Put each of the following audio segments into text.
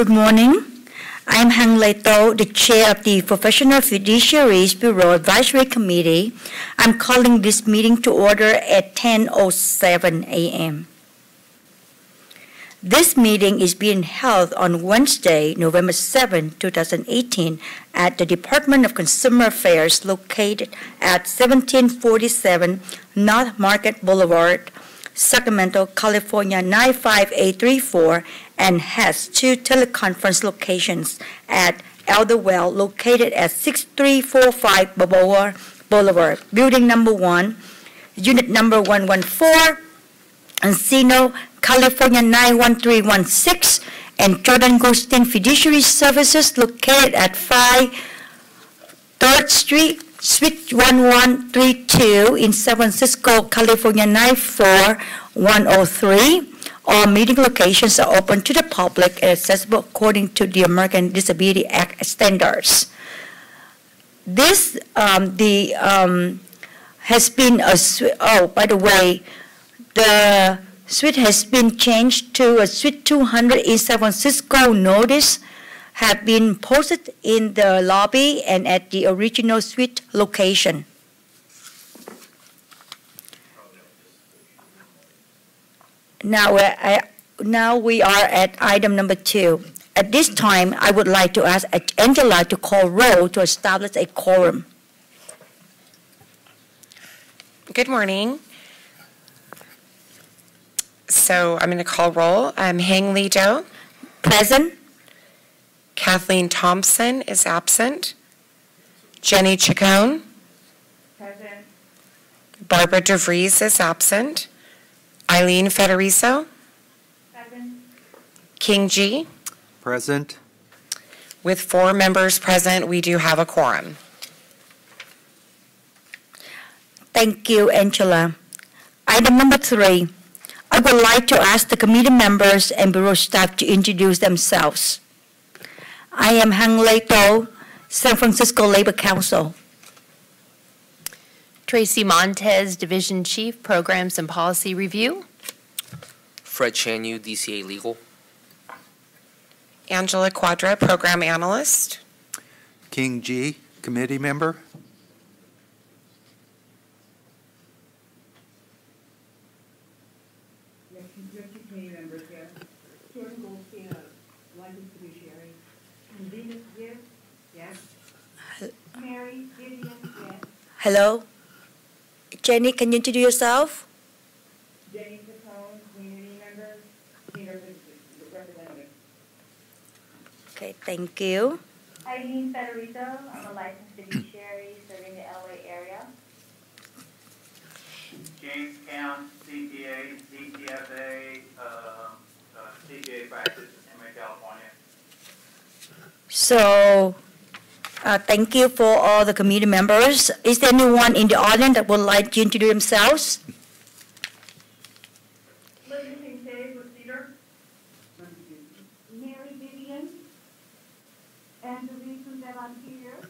Good morning. I'm Hang Lei To, the chair of the Professional Fiduciaries Bureau Advisory Committee. I'm calling this meeting to order at 10:07 a.m. This meeting is being held on Wednesday, November 7, 2018, at the Department of Consumer Affairs located at 1747 North Market Boulevard, Sacramento, California 95834, and has two teleconference locations at Elderwell, located at 6345 Balboa Boulevard, Building Number 1, Unit Number 114, Encino, California 91316, and Jordan Goldstein Fiduciary Services, located at 5 3rd Street, Suite 1132 in San Francisco, California 94103. All meeting locations are open to the public and accessible according to the American Disability Act standards. This has been a by the way, the suite has been changed to a Suite 200 in San Francisco. Notice have been posted in the lobby and at the original suite location. Now we are at item number 2. At this time, I would like to ask Angela to call roll to establish a quorum. Good morning. So I'm going to call roll. Hang Lei To. Present. Kathleen Thompson is absent. Jenny Chacon. Present. Barbara DeVries is absent. Eileen Federico. Present. King G. Present. With 4 members present, we do have a quorum. Thank you, Angela. Item number 3. I would like to ask the committee members and bureau staff to introduce themselves. I am Hang Lei To, San Francisco Labor Council. Tracy Montez, Division Chief, Programs and Policy Review. Fred Chanyu, DCA Legal. Angela Quadra, Program Analyst. King G, Committee Member. Committee members here. Jordan Goldstein, licensed fiduciary. And Venus Gibbs, yes. Mary Vivian, yes. Hello. Jenny, can you introduce yourself? Jenny Capone, community member, senior representative. Okay, thank you. Eileen Federico, I'm a licensed fiduciary serving the LA area. James Camp, CPA, DTFA, CPA practice in California. So, thank you for all the committee members. Is there anyone in the audience that would like to introduce themselves? Living Day with Cedar. Mary Vivian. And the reason that I'm here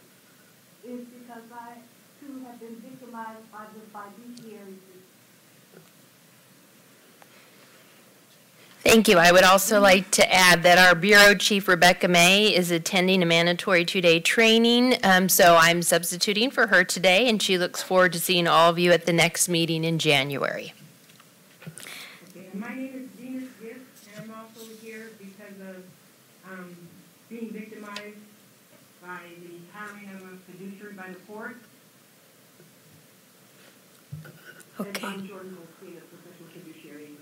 is because I, too, have been victimized by the fiduciaries. Thank you. I would also like to add that our Bureau Chief, Rebecca May, is attending a mandatory 2-day training, so I'm substituting for her today, and she looks forward to seeing all of you at the next meeting in January. Okay, my name is Venus Gibbs, and I'm also here because of being victimized by the hiring of a fiduciary by the court. Okay. And I'm Jordan Goldstein, a professional fiduciary.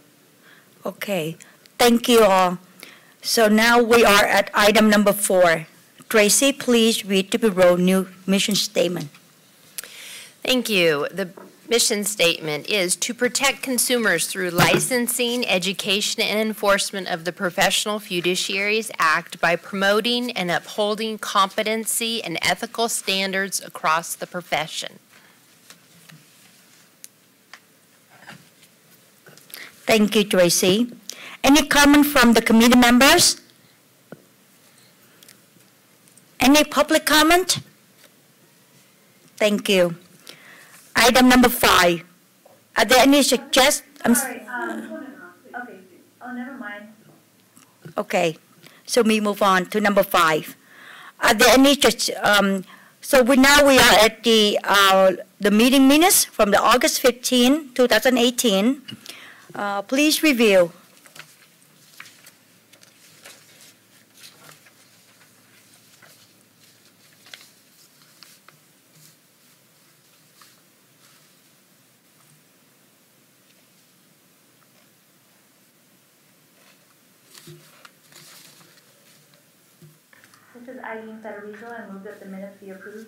Okay, thank you all. So now we are at item number 4. Tracy, please read the Bureau new mission statement. Thank you. The mission statement is to protect consumers through licensing, education, and enforcement of the Professional Fiduciaries Act by promoting and upholding competency and ethical standards across the profession. Thank you, Tracy. Any comment from the committee members? Any public comment? Thank you. Item number 5. Are there any suggestions? Sorry, okay. Oh, never mind. Okay. So we move on to number 5. Are there any, so we are at the meeting minutes from the August 15, 2018. Please review. This is Eileen Federico. I move that the minutes be approved.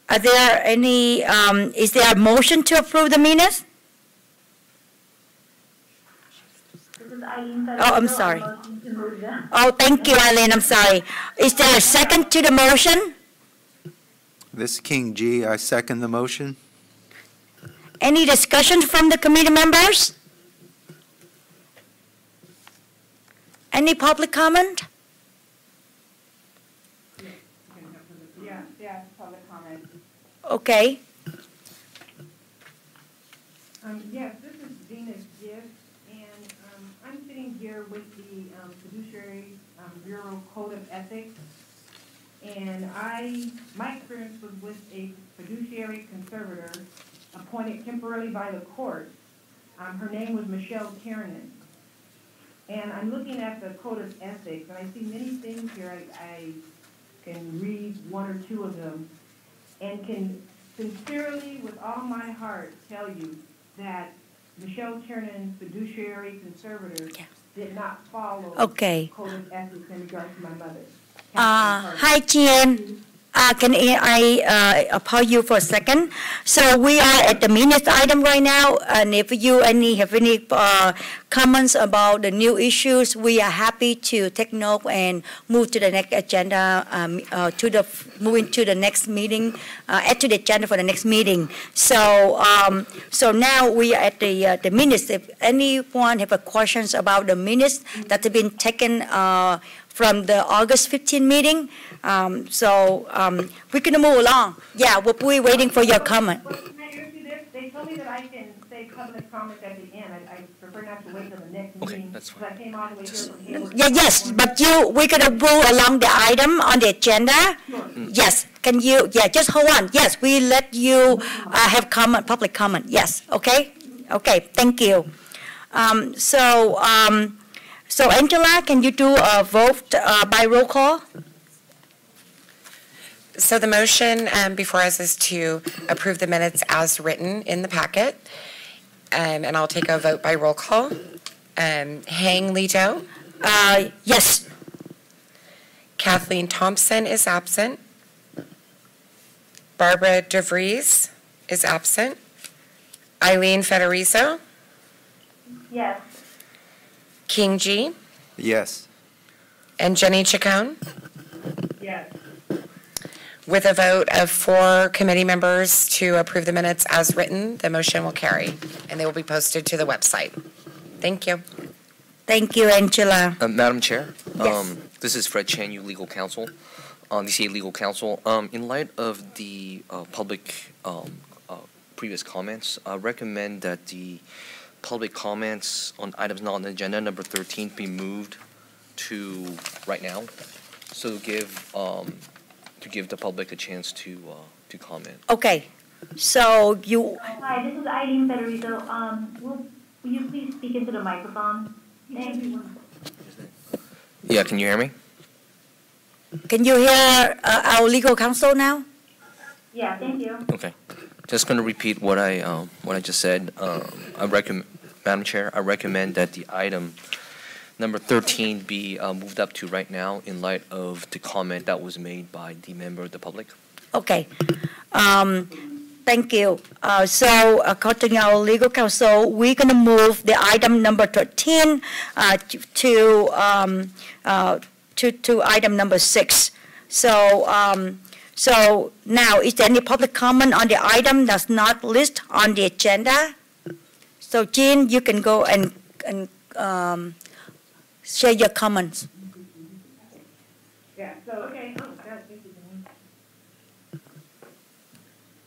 Are there any, is there a motion to approve the minutes? This is Eileen Federico. Oh, I'm sorry. I motion to move them. Oh, thank you, Eileen, I'm sorry. Is there a second to the motion? This is King G. I second the motion. Any discussion from the committee members? Any public comment? Yeah, public comment. Okay. Yes, this is Venus Gift, and I'm sitting here with the Fiduciaries Bureau Code of Ethics. And my experience was with a fiduciary conservator appointed temporarily by the court. Her name was Michelle Tiernan. And I'm looking at the Code of Ethics, and I see many things here. I can read one or two of them, and can sincerely, with all my heart, tell you that Michelle Tiernan, fiduciary conservator, did not follow Okay. Code of Ethics in regard to my mother. Hi, Jen. Can I pause you for a second? So we are at the minutes item right now, and if you have any comments about the new issues, we are happy to take note and move to the next agenda, moving to the next meeting, add to the agenda for the next meeting. So so now we are at the minutes. If anyone have a questions about the minutes that have been taken from the August 15 meeting, we're going to move along. Yeah, we're waiting for your comment. Well, can I ask you this? They told me that I can say public comment at the end. I prefer not to wait till the next Okay, meeting. that's Because I came all the way here from Hayward. Yeah, yes, but we're going to move along the item on the agenda. Yes, can you, just hold on. Yes, we let you have comment, public comment. Yes, okay? Okay, thank you. So Angela, can you do a vote by roll call? So the motion before us is to approve the minutes as written in the packet. And I'll take a vote by roll call. Hang Lijo. Yes. Kathleen Thompson is absent. Barbara DeVries is absent. Eileen Federico. Yes. King G. Yes. And Jenny Chacon. Yes. With a vote of 4 committee members to approve the minutes as written, the motion will carry, and they will be posted to the website. Thank you. Thank you, Angela. Madam Chair? Yes. This is Fred Chanyu, Legal Counsel, DCA Legal Counsel. In light of the public previous comments, I recommend that the public comments on items not on the agenda, number 13, be moved to right now, so to give the public a chance to comment. Okay, so you, Hi, this is Eileen Federico. Will you please speak into the microphone? Thank you. Yeah, can you hear me? can you hear our legal counsel now? Yeah, thank you. Okay. Just going to repeat what I just said. Madam Chair, I recommend that the item number 13 be moved up to right now in light of the comment that was made by the member of the public. Okay. Thank you. So according to our legal counsel, we're going to move the item number 13 to item number 6. So now, is there any public comment on the item that's not listed on the agenda? So Jean, you can go and share your comments. Yeah, so, okay, thank you, Denise.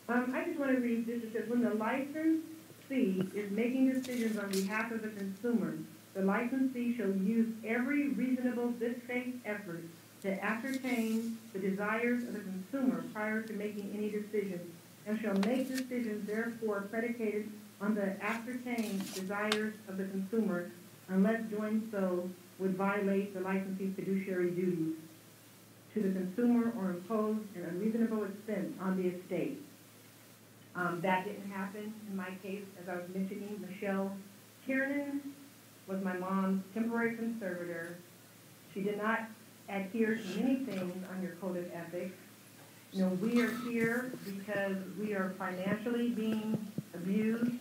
I just want to read this. It says, when the licensee is making decisions on behalf of the consumer, the licensee shall use every reasonable good faith effort to ascertain the desires of the consumer prior to making any decision, and shall make decisions therefore predicated on the ascertained desires of the consumer, unless doing so would violate the licensee's fiduciary duties to the consumer or impose an unreasonable expense on the estate. That didn't happen in my case. As I was mentioning, Michelle Kiernan was my mom's temporary conservator. She did not adhere to many things on your code of ethics. You know, we are here because we are financially being abused.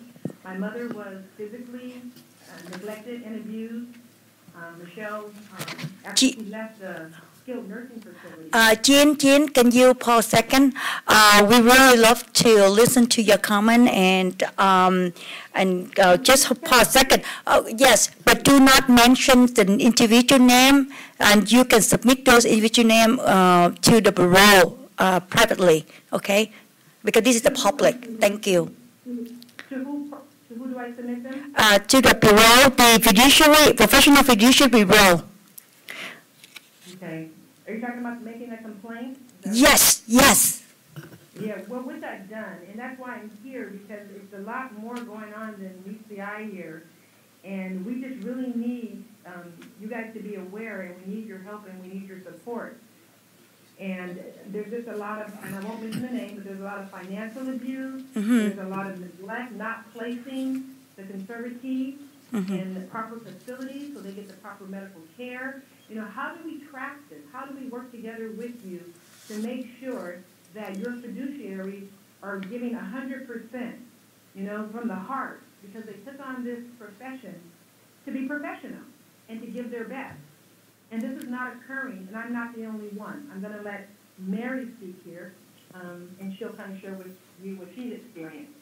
My mother was physically neglected and abused. Michelle, after she left the skilled nursing facility. Jean, can you pause a second? We really love to listen to your comment and just pause a second. Yes, but do not mention the individual name, and you can submit those individual name to the bureau privately, okay? Because this is the public. Thank you. To who do I submit them? To the bureau, the fiduciary, professional fiduciary bureau. Okay. Are you talking about making a complaint? Yes. Yeah, well, with that done, and that's why I'm here, because it's a lot more going on than meets the eye here. And we just really need you guys to be aware, and we need your help and we need your support. And there's just a lot of, and I won't mention the name, but there's a lot of financial abuse. There's a lot of neglect, not placing the conservatees in the proper facilities so they get the proper medical care. You know, how do we track this? How do we work together with you to make sure that your fiduciaries are giving 100%, you know, from the heart, because they took on this profession to be professional and to give their best. And this is not occurring, and I'm not the only one. I'm going to let Mary speak here, and she'll kind of share with you what she's experienced.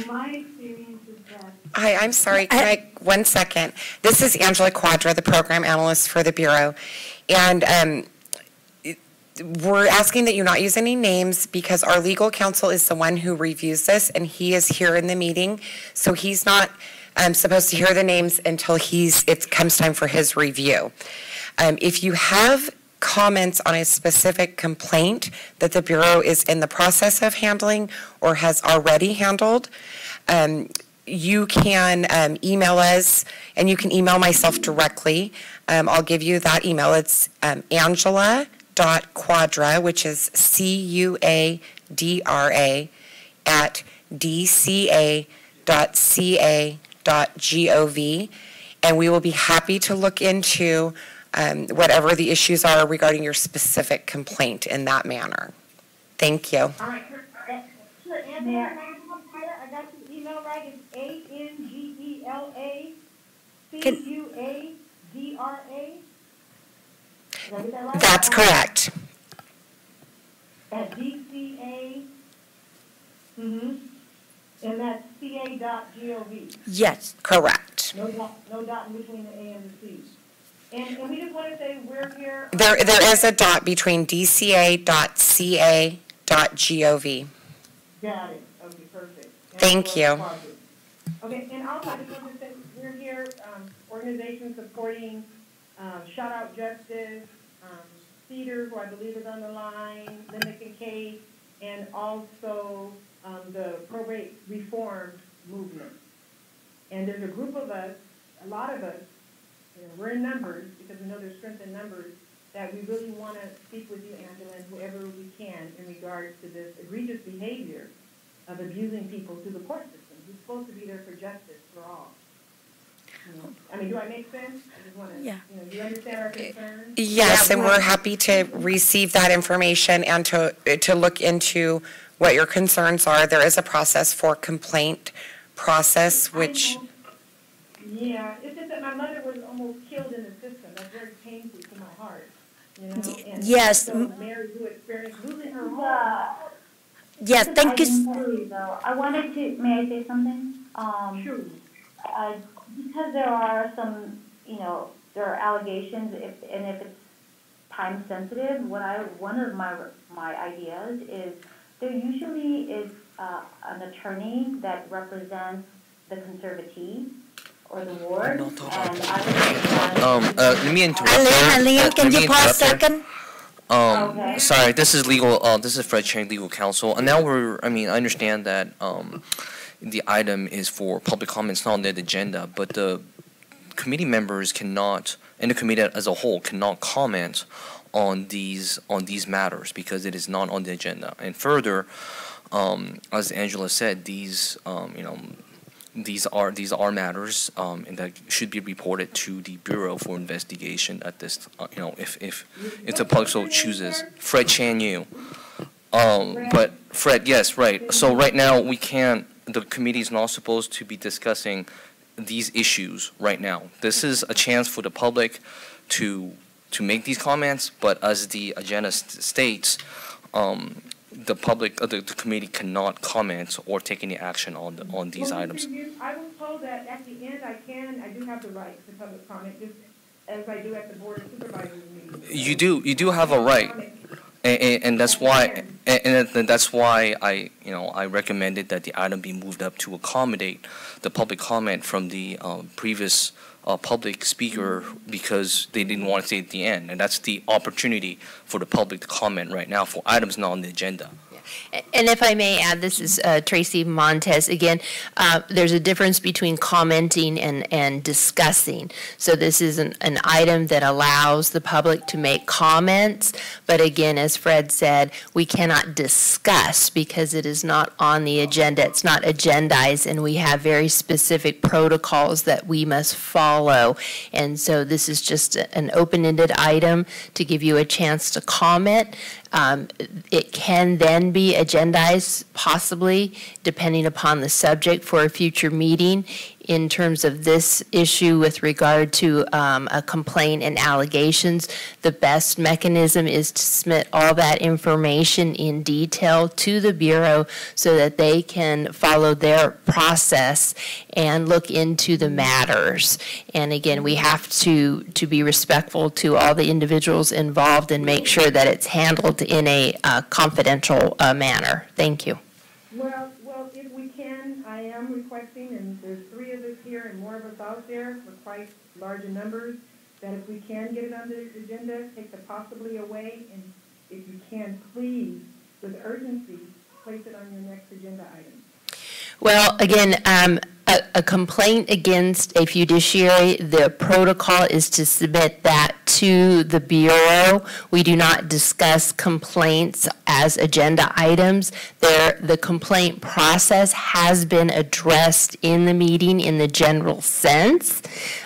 My experience is that... Hi, I'm sorry. Can I, 1 second. This is Angela Quadra, the program analyst for the Bureau. And we're asking that you not use any names because our legal counsel is the one who reviews this, and he is here in the meeting. So he's not supposed to hear the names until it comes time for his review. If you have comments on a specific complaint that the Bureau is in the process of handling or has already handled, you can email us, and you can email myself directly. I'll give you that email. It's angela.quadra, which is Cuadra @dca.ca.gov, and we will be happy to look into whatever the issues are regarding your specific complaint in that manner. Thank you. All right. Sure, Angela, I got your email right. It's ANGELACUADRA. That's correct. At DCA, and that's ca.gov. Yes. Correct. No dot in between the A and the C. And we just want to say we're here. There is a dot between dca.ca.gov. Got it. Okay, perfect. Thank you. Okay, and also I just want to say we're here, organizations supporting Shout Out Justice, Cedar, who I believe is on the line, Linda Kincaid, and also the probate reform movement. And there's a group of us, a lot of us, we're in numbers because we know there's strength in numbers, that we really want to speak with you, Angela, and whoever we can in regards to this egregious behavior of abusing people through the court system. Who's supposed to be there for justice for all. You know, I mean, do I make sense? I just want to, do you understand our concerns? Yes, and we're happy to receive that information and to look into what your concerns are. There is a process for complaint process, which... Yeah, it's just that my mother was almost killed in the system. That's very painful to my heart. You know? And yes. So Mary, who experienced losing her home. Yes, thank you. I wanted to, may I say something? Sure. Because there are some, there are allegations, if it's time sensitive, one of my ideas is there usually is an attorney that represents the conservatee or the ward, No, and talk I about would. Let me interrupt. Eileen, can Let you me pause a interrupt here. second? Okay. Sorry, this is legal, this is Fred Chang, legal counsel, and now I understand that, the item is for public comments, not on the agenda, but the committee members cannot, and the committee as a whole cannot comment on these matters because it is not on the agenda. And further, as Angela said, these are matters, and that should be reported to the Bureau for investigation at this, if the public so chooses. Fred Chan Yu. But Fred, yes, right. So right now, the committee is not supposed to be discussing these issues right now. This is a chance for the public to make these comments, but as the agenda states, the public, the committee cannot comment or take any action on these items. I was told that at the end I do have the right to public comment, just as I do at the Board of Supervisors meeting. You do have a right. And that's why, and that's why I recommended that the item be moved up to accommodate the public comment from the previous public speaker, because they didn't want to say at the end, and that's the opportunity for the public to comment right now for items not on the agenda. And if I may add, this is Tracy Montez again. There's a difference between commenting and discussing. So this is an item that allows the public to make comments, but again, as Fred said, we cannot discuss because it is not on the agenda. It's not agendized, and we have very specific protocols that we must follow. And so this is just an open-ended item to give you a chance to comment. It can then be agendized, possibly, depending upon the subject for a future meeting. In terms of this issue with regard to a complaint and allegations, the best mechanism is to submit all that information in detail to the Bureau so that they can follow their process and look into the matters. And again, we have to be respectful to all the individuals involved and make sure that it's handled in a confidential manner. Thank you. Well, if we can, I am requesting, and there's 3 of us here and more of us out there, we're quite large in numbers, that if we can get it on the agenda, take the possibly away, and if you can, please, with urgency, place it on your next agenda item. Well, again, a complaint against a fiduciary, the protocol is to submit that to the Bureau. We do not discuss complaints as agenda items. The complaint process has been addressed in the meeting in the general sense.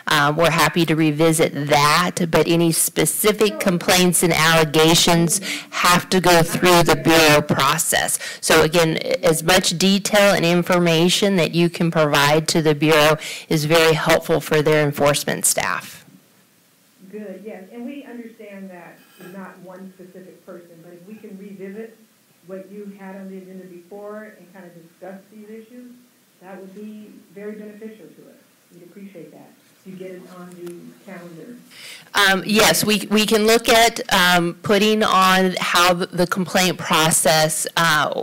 We're happy to revisit that, but any specific complaints and allegations have to go through the Bureau process. So again, as much detail and information that you can provide to the Bureau is very helpful for their enforcement staff. Good, yes, and we understand that you're not one specific person, but if we can revisit what you had on the agenda before and kind of discuss these issues, that would be very beneficial to us. We'd appreciate that. You get it on the calendar. Yes, we can look at putting on how the complaint process,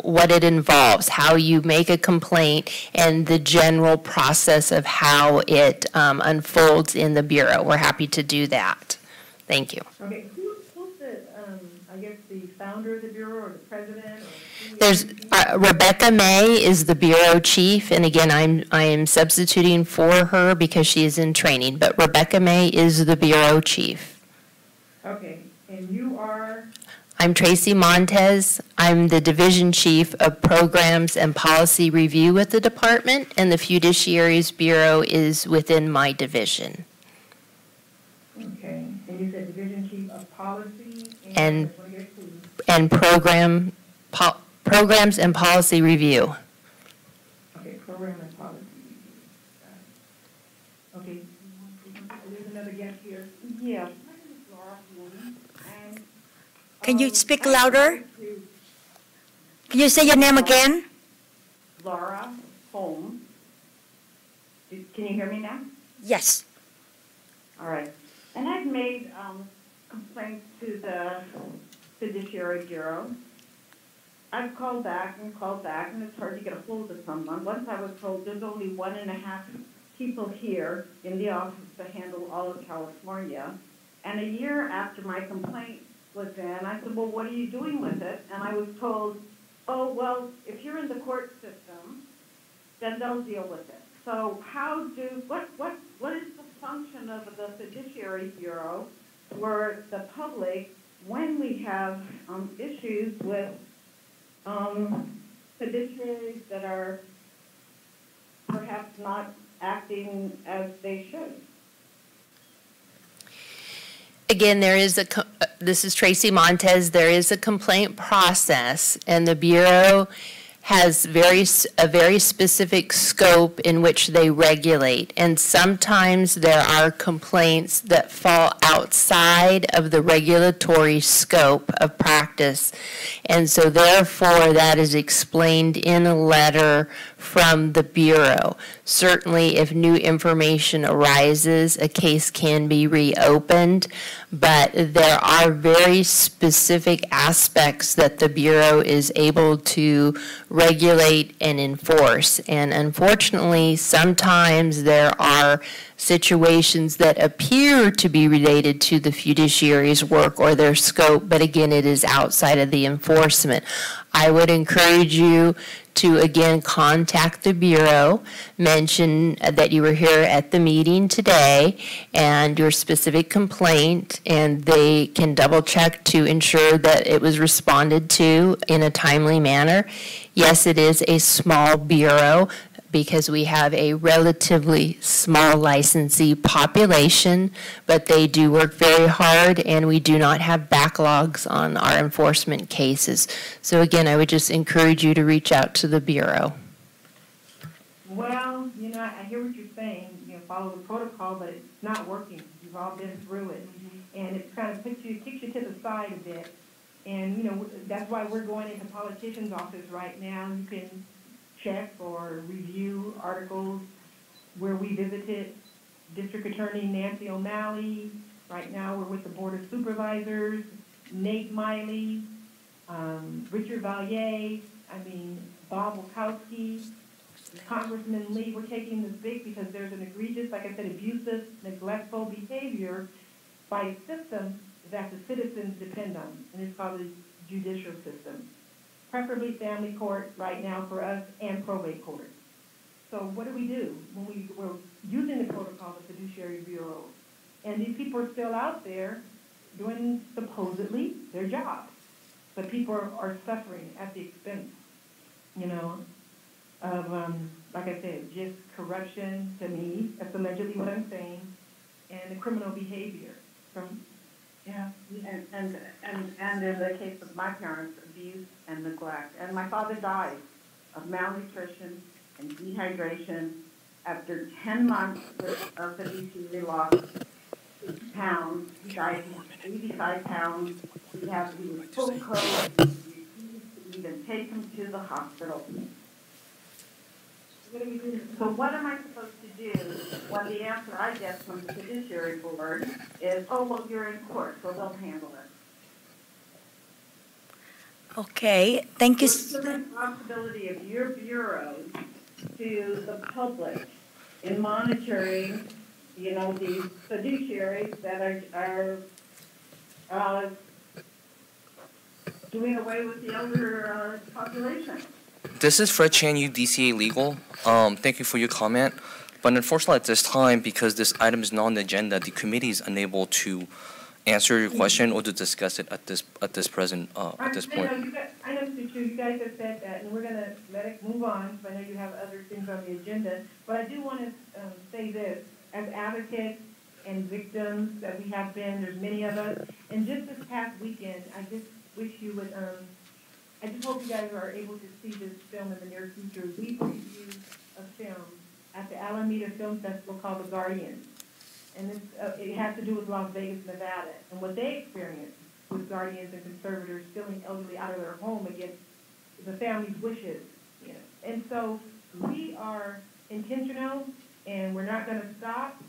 what it involves, how you make a complaint, and the general process of how it unfolds in the Bureau. We're happy to do that. Thank you. Okay, who's the, I guess, the founder of the Bureau or the president? Or There's Rebecca May is the Bureau Chief, and again, I am substituting for her because she is in training, but Rebecca May is the Bureau Chief. Okay, and you are? I'm Tracy Montez. I'm the Division Chief of Programs and Policy Review with the department, and the Fiduciaries Bureau is within my division. Okay, and you said Division Chief of Policy and Programs and Policy Review. Okay, Program and Policy Review. Okay, there's another guest here. Yeah. Can you speak louder? Can you say your name again? Laura Holmes. Can you hear me now? Yes. All right. And I've made complaints to the Fiduciary Bureau. I've called back, and it's hard to get a hold of someone. Once I was told there's only 1.5 people here in the office to handle all of California. And a year after my complaint was in, I said, well, what are you doing with it? And I was told, oh, well, if you're in the court system, then they'll deal with it. So what is the function of the Fiduciary Bureau for the public when we have issues with fiduciaries that are perhaps not acting as they should? Again, this is Tracy Montez. There is a complaint process, and the Bureau has a very specific scope in which they regulate. And sometimes there are complaints that fall outside of the regulatory scope of practice. And so therefore, that is explained in a letter from the Bureau. Certainly, if new information arises, a case can be reopened, but there are very specific aspects that the Bureau is able to regulate and enforce. And unfortunately, sometimes there are situations that appear to be related to the fiduciary's work or their scope, but again, it is outside of the enforcement. I would encourage you to, again, contact the Bureau, mention that you were here at the meeting today and your specific complaint, and they can double check to ensure that it was responded to in a timely manner. Yes, it is a small Bureau because we have a relatively small licensee population, but they do work very hard, and we do not have backlogs on our enforcement cases. So again, I would just encourage you to reach out to the Bureau. Well, I hear what you're saying, follow the protocol, but it's not working. You've all been through it. And it kind of kicks you to the side a bit. And, that's why we're going into politicians' office right now. You can check or review articles where we visited District Attorney Nancy O'Malley. Right now we're with the Board of Supervisors, Nate Miley, Richard Vallier, Bob Wachowski, Congressman Lee. We're taking this big because there's an egregious, like I said, abusive, neglectful behavior by a system that the citizens depend on, and it's called the judicial system. Preferably family court right now for us, and probate court. So what do we do when we're using the protocol of the Fiduciary Bureau? And these people are still out there doing supposedly their job. But people are suffering at the expense, of, like I said, just corruption to me. That's allegedly what I'm saying. And the criminal behavior from, yeah, and in the case of my parents, abuse and neglect. And my father died of malnutrition and dehydration after 10 months of fiduciary loss. Pounds. He died 85 pounds. He was full code. We refused to even take him to the hospital. what do we do? So what am I supposed to do when the answer I get from the Fiduciary Board is, oh, well, you're in court, so they'll handle it? Okay, thank you. What's the responsibility of your bureau to the public in monitoring, these fiduciaries that are doing away with the elder population? This is Fred Chan, UDCA Legal. Thank you for your comment. But unfortunately, at this time, because this item is not on the agenda, the committee is unable to answer your question or to discuss it at this point. I know, you guys have said that, and we're going to let it move on, because I know you have other things on the agenda. But I do want to say this, as advocates and victims that we have been, there's many of us, and just this past weekend, I just wish you would, I just hope you guys are able to see this film in the near future. We reviewed a film at the Alameda Film Festival called The Guardian. And it has to do with Las Vegas, Nevada, and what they experienced with guardians and conservators stealing elderly out of their home against the family's wishes. And so we are intentional, and we're not going to stop.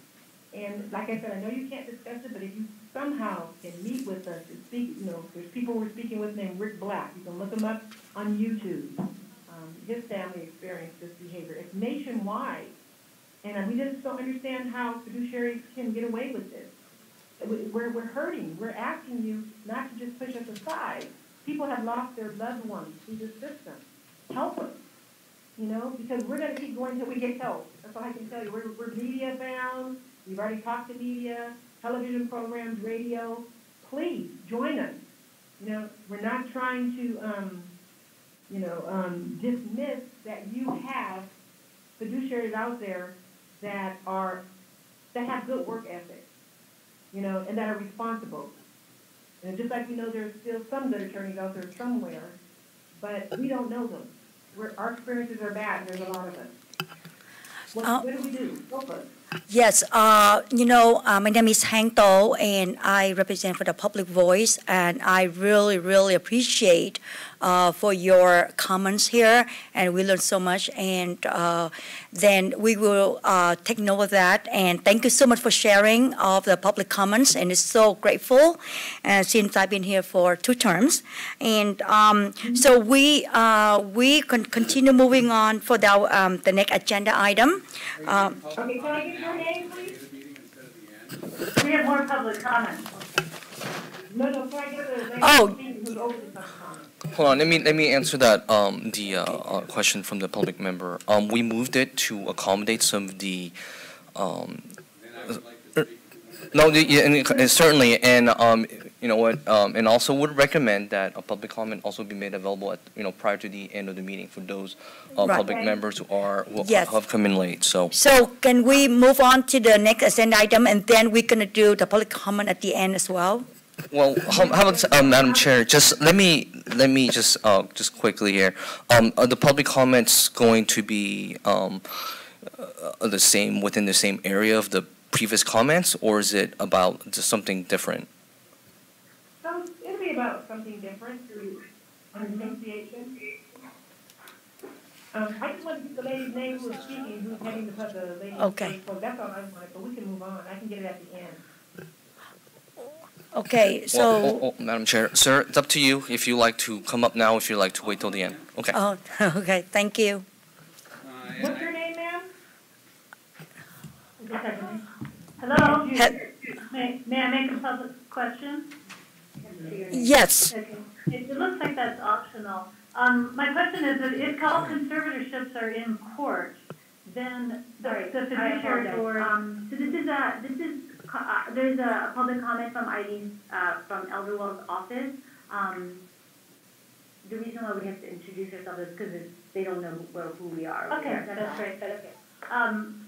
And like I said, I know you can't discuss it, but if you somehow can meet with us and speak, there's people we're speaking with named Rick Black. You can look him up on YouTube. His family experienced this behavior. It's nationwide. And we just don't understand how fiduciaries can get away with this. We're hurting. We're asking you not to just push us aside. People have lost their loved ones through this system. Help us, you know, because we're going to keep going until we get help. That's all I can tell you. We're media bound. We've already talked to media, television programs, radio. Please join us. You know, we're not trying to, dismiss that you have fiduciaries out there that have good work ethics, you know, and that are responsible. And just like we know there's still some good attorneys out there somewhere, but we don't know them. Our experiences are bad, and there's a lot of us. What do we do? Help us. Yes, my name is Hang To, and I represent for the Public Voice, and I really, really appreciate for your comments here, and we learned so much, and then we will take note of that, and thank you so much for sharing all of the public comments, and it's so grateful since I've been here for 2 terms, and so we can continue moving on for the next agenda item. Okay, can I get your name, please? We have more public comments. No, can I get the Oh. who's over the public comment? Hold on, let me answer that question from the public member. We moved it to accommodate some of the certainly, and you know what, and also would recommend that a public comment also be made available at, prior to the end of the meeting for those public members who Yes. have come in late. So Can we move on to the next agenda item, and then we're going to do the public comment at the end as well? well, how about Madam Chair? Just let me just quickly here. Are the public comments going to be the same within the same area of the previous comments, or is it about just something different? It'll be about something different through association. I just want to get the lady's name who was speaking, who's heading the lady. Okay. So that's all I wanted, but we can move on. I can get it at the end. Okay, so. Well, Madam Chair, sir, it's up to you if you like to come up now, if you like to wait till the end. Okay. Oh, okay, thank you. What's your name, ma'am? Hello? He- May I make a public question? Yes, Okay. It looks like that's optional. My question is that if all conservatorships are in court, then the fiduciary board, so there's a public comment from ID, from Elderwell's office. The reason why we have to introduce ourselves is because they don't know who we are. Okay, that's great, okay.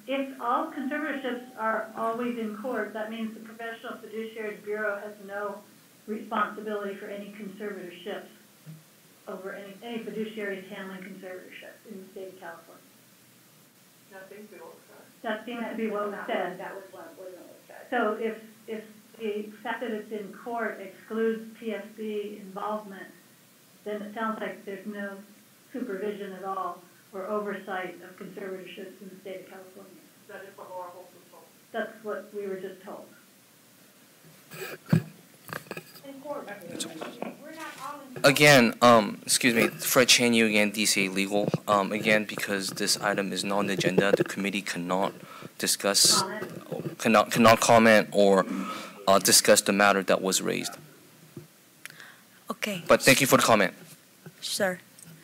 If all conservatorships are always in court, that means the Professional Fiduciaries Bureau has no responsibility for any conservatorships over any fiduciaries handling conservatorships in the state of California. That seems to be what was said. That was what was said. So if the fact that it's in court excludes PFB involvement, then it sounds like there's no supervision at all or oversight of conservatorships in the state of California. That is what Laura Holt was told. That's what we were just told. Again, excuse me, Fred Chanyu again, DCA Legal. Again, because this item is not on the agenda, the committee cannot discuss, cannot comment or discuss the matter that was raised. okay, But thank you for the comment. sir.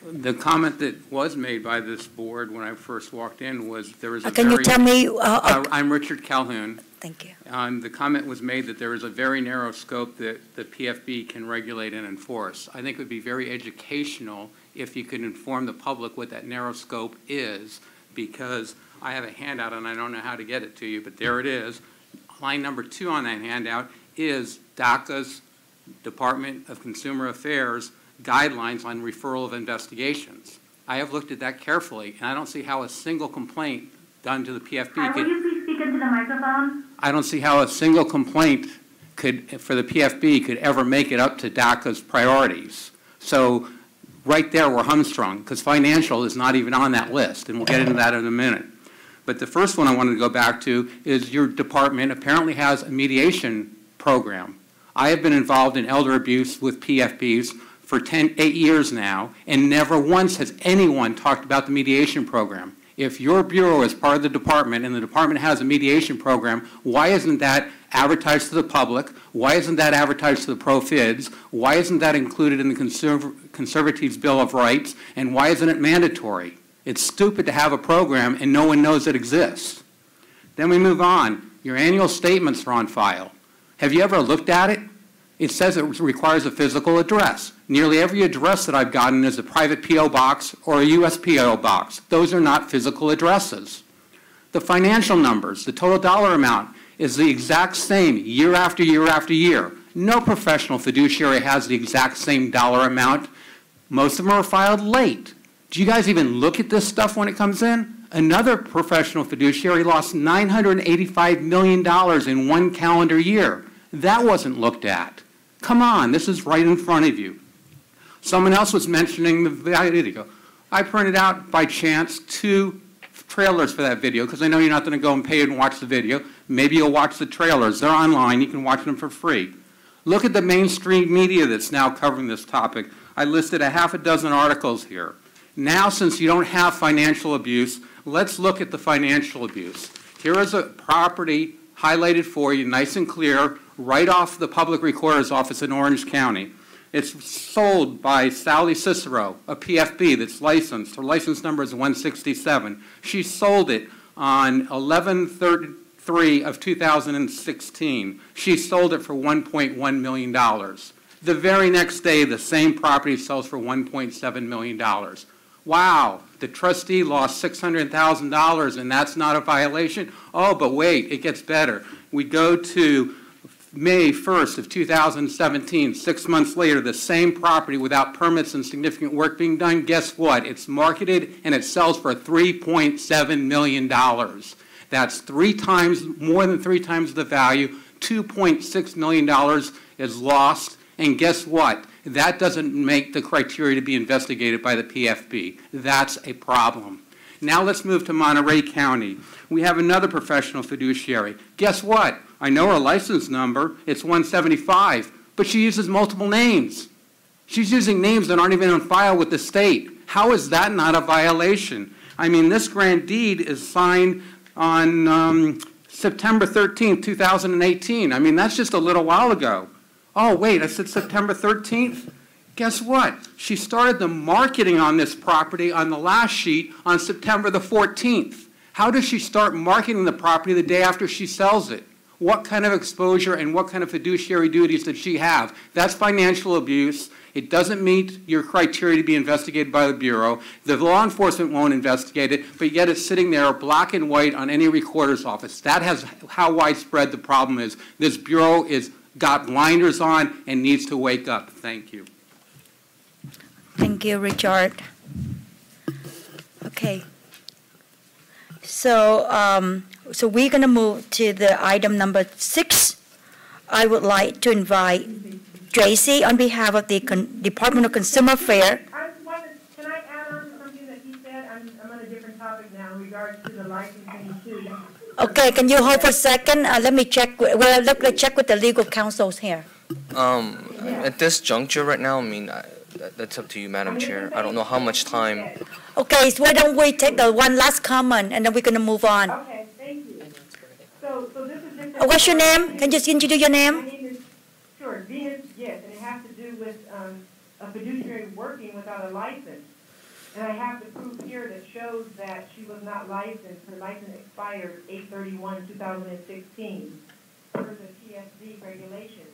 The comment that was made by this board when I first walked in was there was a Can you tell me, I'm Richard Calhoun. thank you. The comment was made that there is a very narrow scope that the PFB can regulate and enforce. I think it would be very educational if you could inform the public what that narrow scope is, because I have a handout and I don't know how to get it to you, but there it is. Line number 2 on that handout is DACA's Department of Consumer Affairs guidelines on referral of investigations. I have looked at that carefully, and I don't see how a single complaint done to the PFB Will could, you please speak into the microphone? I don't see how a single complaint could, for the PFB, could ever make it up to DACA's priorities. So right there, we're hamstrung, because financial is not even on that list, and we'll get into that in a minute. But the first one I wanted to go back to is your department apparently has a mediation program. I have been involved in elder abuse with PFBs for 8 years now, and never once has anyone talked about the mediation program. If your bureau is part of the department and the department has a mediation program, why isn't that advertised to the public? Why isn't that advertised to the pro-fids? Why isn't that included in the Conservatives' Bill of Rights? And why isn't it mandatory? It's stupid to have a program and no one knows it exists. Then we move on. Your annual statements are on file. Have you ever looked at it? It says it requires a physical address. Nearly every address that I've gotten is a private P.O. box or a U.S. P.O. box. Those are not physical addresses. The financial numbers, the total dollar amount, is the exact same year after year after year. No professional fiduciary has the exact same dollar amount. Most of them are filed late. Do you guys even look at this stuff when it comes in? Another professional fiduciary lost $985 million in one calendar year. That wasn't looked at. Come on, this is right in front of you. Someone else was mentioning the video. I printed out by chance 2 trailers for that video because I know you're not going to go and pay and watch the video. Maybe you'll watch the trailers. They're online. You can watch them for free. Look at the mainstream media that's now covering this topic. I listed a half a dozen articles here. Now, since you don't have financial abuse, let's look at the financial abuse. Here is a property highlighted for you, nice and clear, right off the public recorder's office in Orange County. It's sold by Sally Cicero, a PFB that's licensed. Her license number is 167. She sold it on 11/3 of 2016. She sold it for $1.1 million. The very next day, the same property sells for $1.7 million. Wow, the trustee lost $600,000 and that's not a violation? Oh, but wait, it gets better. We go to May 1st of 2017, 6 months later, the same property without permits and significant work being done, guess what? It's marketed and it sells for $3.7 million. That's more than 3 times the value. $2.6 million is lost. And guess what? That doesn't make the criteria to be investigated by the PFB. That's a problem. Now let's move to Monterey County. We have another professional fiduciary. Guess what? I know her license number. It's 175, but she uses multiple names. She's using names that aren't even on file with the state. How is that not a violation? I mean, this grant deed is signed on September 13th, 2018. I mean, that's just a little while ago. Oh, wait, I said September 13th? Guess what? She started the marketing on this property on the last sheet on September the 14th. How does she start marketing the property the day after she sells it? What kind of exposure and what kind of fiduciary duties did she have? That's financial abuse. It doesn't meet your criteria to be investigated by the Bureau. The law enforcement won't investigate it, but yet it's sitting there black and white on any recorder's office. That has how widespread the problem is. This Bureau is got blinders on and needs to wake up. Thank you. Thank you, Richard. Okay. So, so we're going to move to the item number 6. I would like to invite Tracy on behalf of the Department of Consumer Affairs. Can I add on something that he said? I'm on a different topic now in regards to the licensing too. Okay, can you hold for a second? Let me check. Well, let's check with the legal counsels here. At this juncture right now, I mean, that's up to you, Madam Chair. I don't know how much time. Okay, so why don't we take the one last comment and then we're going to move on. Okay, thank you. So this is just. What's your name? Can you just introduce your My name? name is, sure, Venus Gift, and it has to do with a fiduciary working without a license. And I have the proof here that shows that she was not licensed. Her license expired 8/31/2016 per the TSD regulations.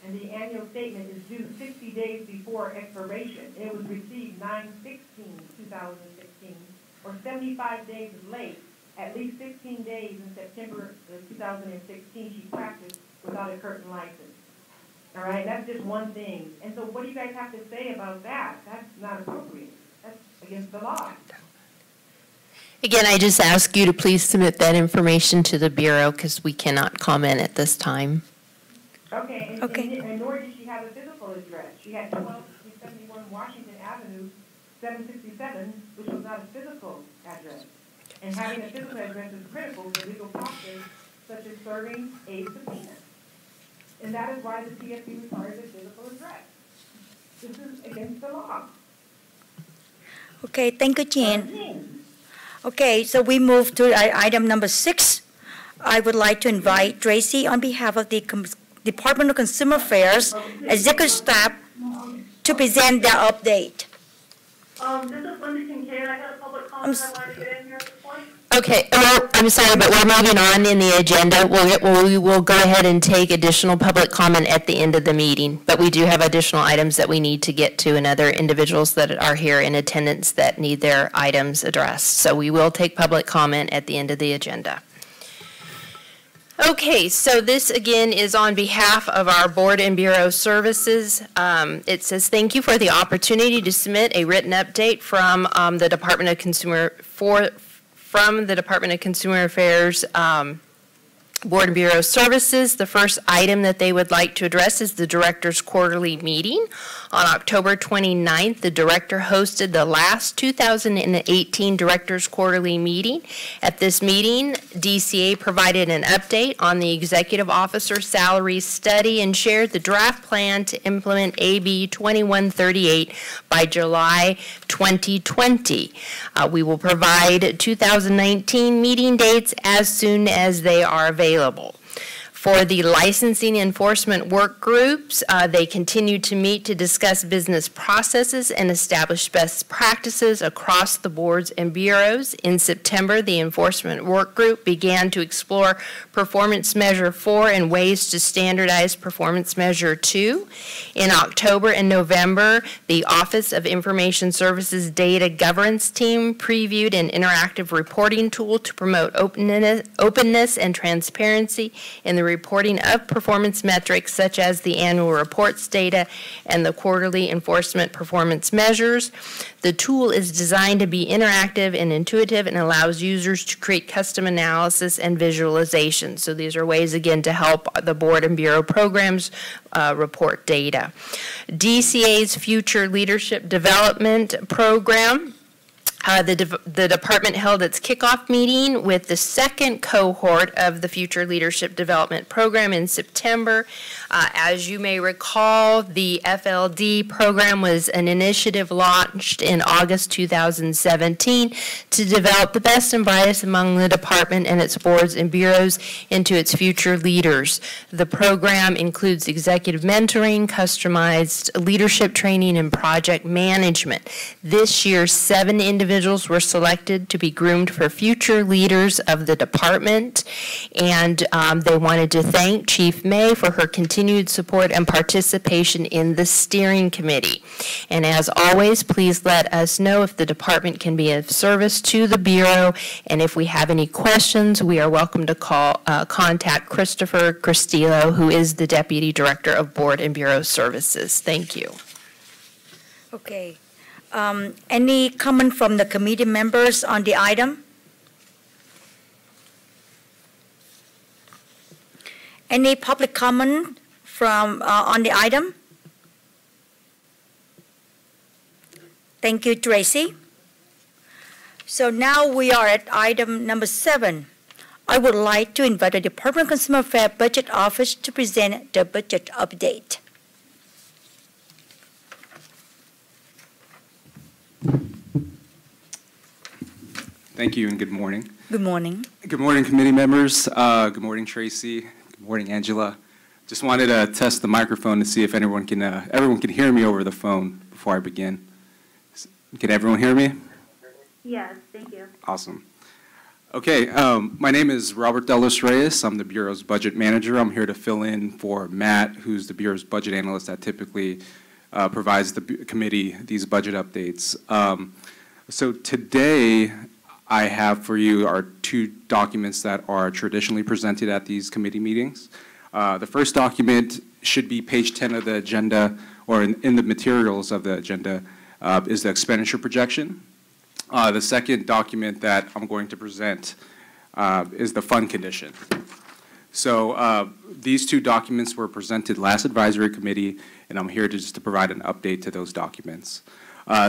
And the annual statement is due 60 days before expiration. It was received 9/16/2016, or 75 days late. At least 16 days in September of 2016, she practiced without a curtain license. All right, that's just one thing. And so what do you guys have to say about that? That's not appropriate. That's against the law. Again, I just ask you to please submit that information to the Bureau because we cannot comment at this time. Okay, Okay. And nor did she have a physical address. She had 1271 Washington Avenue, 767, which was not a physical address. And having a physical address is critical for legal process, such as serving a subpoena. And that is why the TSB requires a physical address. This is against the law. Okay, thank you, Jean. Okay, so we move to item number 6. I would like to invite Tracy on behalf of the Department of Consumer Affairs executive staff to present their update. This is Linda Kincaid. I had a public comment I wanted to get in here at this point. Okay, well, I'm sorry, but we're moving on in the agenda. We will go ahead and take additional public comment at the end of the meeting, but we do have additional items that we need to get to and other individuals that are here in attendance that need their items addressed. So we will take public comment at the end of the agenda. Okay, so this again is on behalf of our Board and Bureau services. It says, thank you for the opportunity to submit a written update from the Department of Consumer Affairs Board and Bureau services. The first item that they would like to address is the Director's quarterly meeting. On October 29th, the Director hosted the last 2018 Director's quarterly meeting. At this meeting, DCA provided an update on the Executive Officer Salary Study and shared the draft plan to implement AB 2138 by July 2020. We will provide 2019 meeting dates as soon as they are available. For the licensing enforcement work groups, they continue to meet to discuss business processes and establish best practices across the boards and bureaus. In September, the enforcement work group began to explore performance measure 4 and ways to standardize performance measure 2. In October and November, the Office of Information Services Data Governance Team previewed an interactive reporting tool to promote openness and transparency in the reporting of performance metrics such as the annual reports data and the quarterly enforcement performance measures. The tool is designed to be interactive and intuitive and allows users to create custom analysis and visualization. So these are ways, again, to help the Board and Bureau programs report data. DCA's Future Leadership Development Program. The department held its kickoff meeting with the second cohort of the Future Leadership Development Program in September. As you may recall, the FLD program was an initiative launched in August 2017 to develop the best and brightest among the department and its boards and bureaus into its future leaders. The program includes executive mentoring, customized leadership training, and project management. This year, 7 individuals were selected to be groomed for future leaders of the department, and they wanted to thank Chief May for her continued support and participation in the steering committee. And as always, please let us know if the department can be of service to the Bureau, and if we have any questions, we are welcome to contact Christopher Cristillo, who is the Deputy Director of Board and Bureau Services. Thank you. Okay. Any comment from the committee members on the item? Any public comment from on the item? Thank you, Tracy. So now we are at item number 7. I would like to invite the Department of Consumer Affairs Budget Office to present the budget update. Thank you and good morning. Good morning. Good morning, committee members. Good morning, Tracy. Good morning, Angela. Just wanted to test the microphone to see if everyone can hear me over the phone before I begin. Can everyone hear me? Yes, thank you. Awesome. Okay, my name is Robert Delos Reyes. I'm the Bureau's budget manager. I'm here to fill in for Matt, who's the Bureau's budget analyst that typically provides the committee these budget updates. So today, I have for you our 2 documents that are traditionally presented at these committee meetings. The first document should be page 10 of the agenda, or in the materials of the agenda, is the expenditure projection. The second document that I'm going to present is the fund condition. So these 2 documents were presented last advisory committee, and I'm here to provide an update to those documents.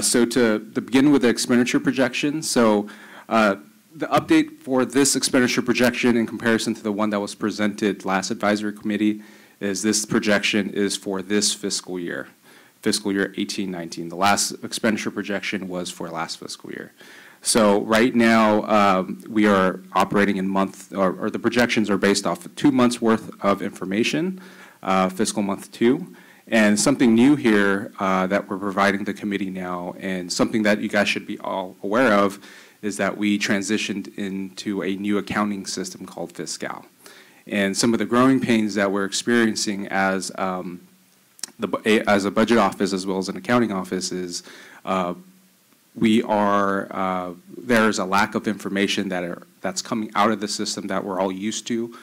So to begin with the expenditure projection, so the update for this expenditure projection in comparison to the one that was presented last advisory committee is this projection is for this fiscal year 18-19. The last expenditure projection was for last fiscal year. So right now, we are operating in or the projections are based off of 2 months worth of information, fiscal month 2. And something new here that we're providing the committee now, and something that you guys should be all aware of, is that we transitioned into a new accounting system called Fiscal. And some of the growing pains that we're experiencing as a budget office as well as an accounting office is there's a lack of information that's coming out of the system that we're all used to.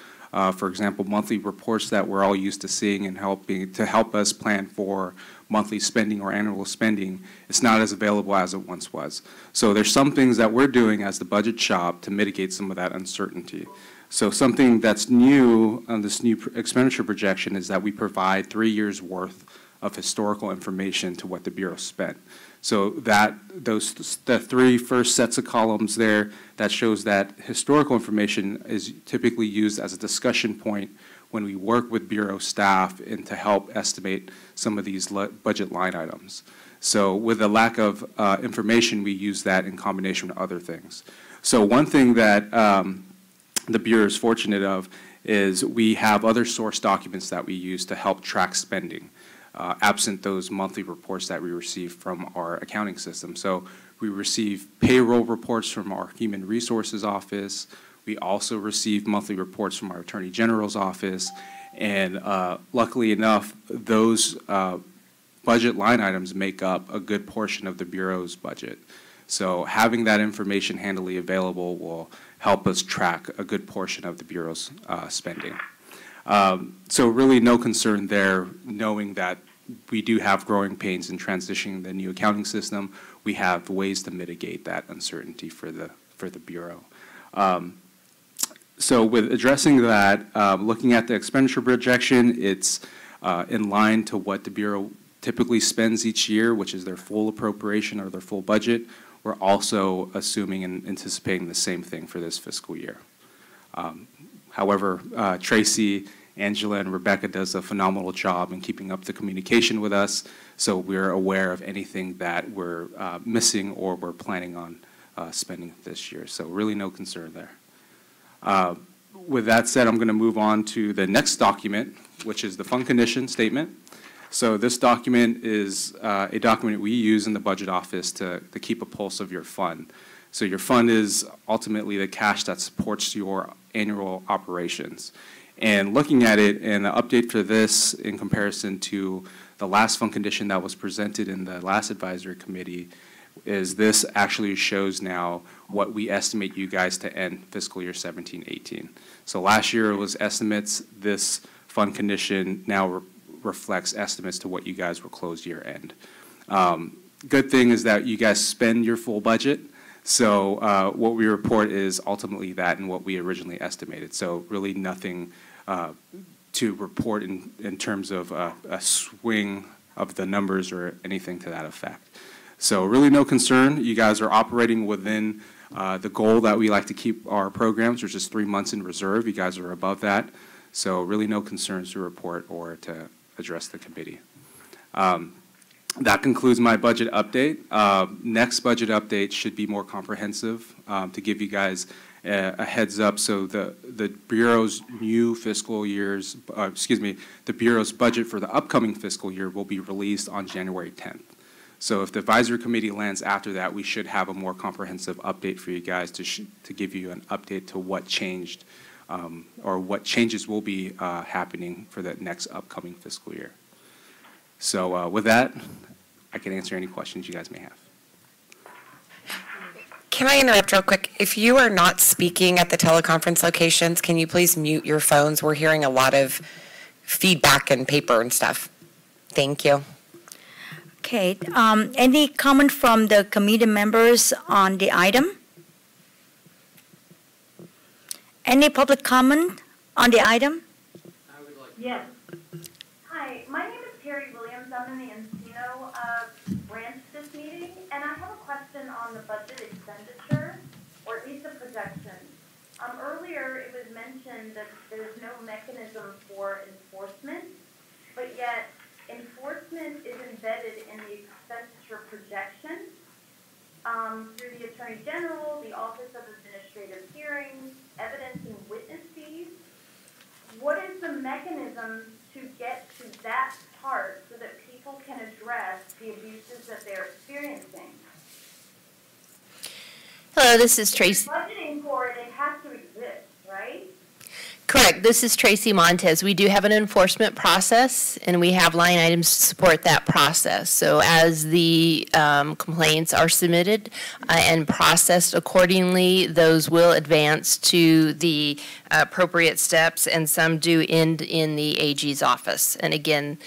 For example, monthly reports that we're all used to seeing and help us plan for monthly spending or annual spending, it's not as available as it once was. So there's some things that we're doing as the budget shop to mitigate some of that uncertainty. So something that's new on this new expenditure projection is that we provide 3 years worth of historical information to what the Bureau spent. So the 3 first sets of columns there, that shows that historical information is typically used as a discussion point when we work with Bureau staff and to help estimate some of these budget line items. So with the lack of information, we use that in combination with other things. So one thing that the Bureau is fortunate of is we have other source documents that we use to help track spending, absent those monthly reports that we receive from our accounting system. So we receive payroll reports from our Human Resources Office. We also receive monthly reports from our Attorney General's office. And luckily enough, those budget line items make up a good portion of the Bureau's budget. So having that information handily available will help us track a good portion of the Bureau's spending. So really no concern there, knowing that we do have growing pains in transitioning the new accounting system. We have ways to mitigate that uncertainty for the Bureau. So with addressing that, looking at the expenditure projection, it's in line to what the Bureau typically spends each year, which is their full appropriation or their full budget. We're also assuming and anticipating the same thing for this fiscal year. However, Tracy, Angela, and Rebecca does a phenomenal job in keeping up the communication with us, so we're aware of anything that we're missing or we're planning on spending this year. So really no concern there. With that said, I'm going to move on to the next document, which is the fund condition statement. So this document is a document we use in the budget office to keep a pulse of your fund. So your fund is ultimately the cash that supports your annual operations. And looking at it, and the update for this in comparison to the last fund condition that was presented in the last advisory committee, is this actually shows now what we estimate you guys to end fiscal year 17-18. So last year it was estimates. This fund condition now reflects estimates to what you guys will close year end. Good thing is that you guys spend your full budget. So what we report is ultimately that and what we originally estimated. So really nothing to report in terms of a swing of the numbers or anything to that effect. So really no concern. You guys are operating within the goal that we like to keep our programs, which is 3 months in reserve. You guys are above that. So really no concerns to report or to address the committee. That concludes my budget update. Next budget update should be more comprehensive to give you guys a heads up. So the Bureau's new fiscal years, the Bureau's budget for the upcoming fiscal year will be released on January 10th. So if the advisory committee lands after that, we should have a more comprehensive update for you guys to give you an update to what changed or what changes will be happening for the next upcoming fiscal year. So with that, I can answer any questions you guys may have. Can I interrupt real quick? If you are not speaking at the teleconference locations, can you please mute your phones? We're hearing a lot of feedback and paper and stuff. Thank you. Okay, any comment from the committee members on the item? Any public comment on the item? Yes. Hi, my name is Terry Williams. I'm in the Encino branch this meeting, and I have a question on the budget expenditure, or at least a projection. Earlier, it was mentioned that there's no mechanism for enforcement, but yet enforcement is embedded in the expenditure projection. through the Attorney General, the Office of Administrative Hearings, evidence and witness fees. What is the mechanism to get to that part so that people can address the abuses that they're experiencing? Hello, this is Tracy. Budgeting for it, it has to exist, right? Correct. This is Tracy Montez. We do have an enforcement process, and we have line items to support that process. So as the complaints are submitted and processed accordingly, those will advance to the appropriate steps, and some do end in the AG's office. And again,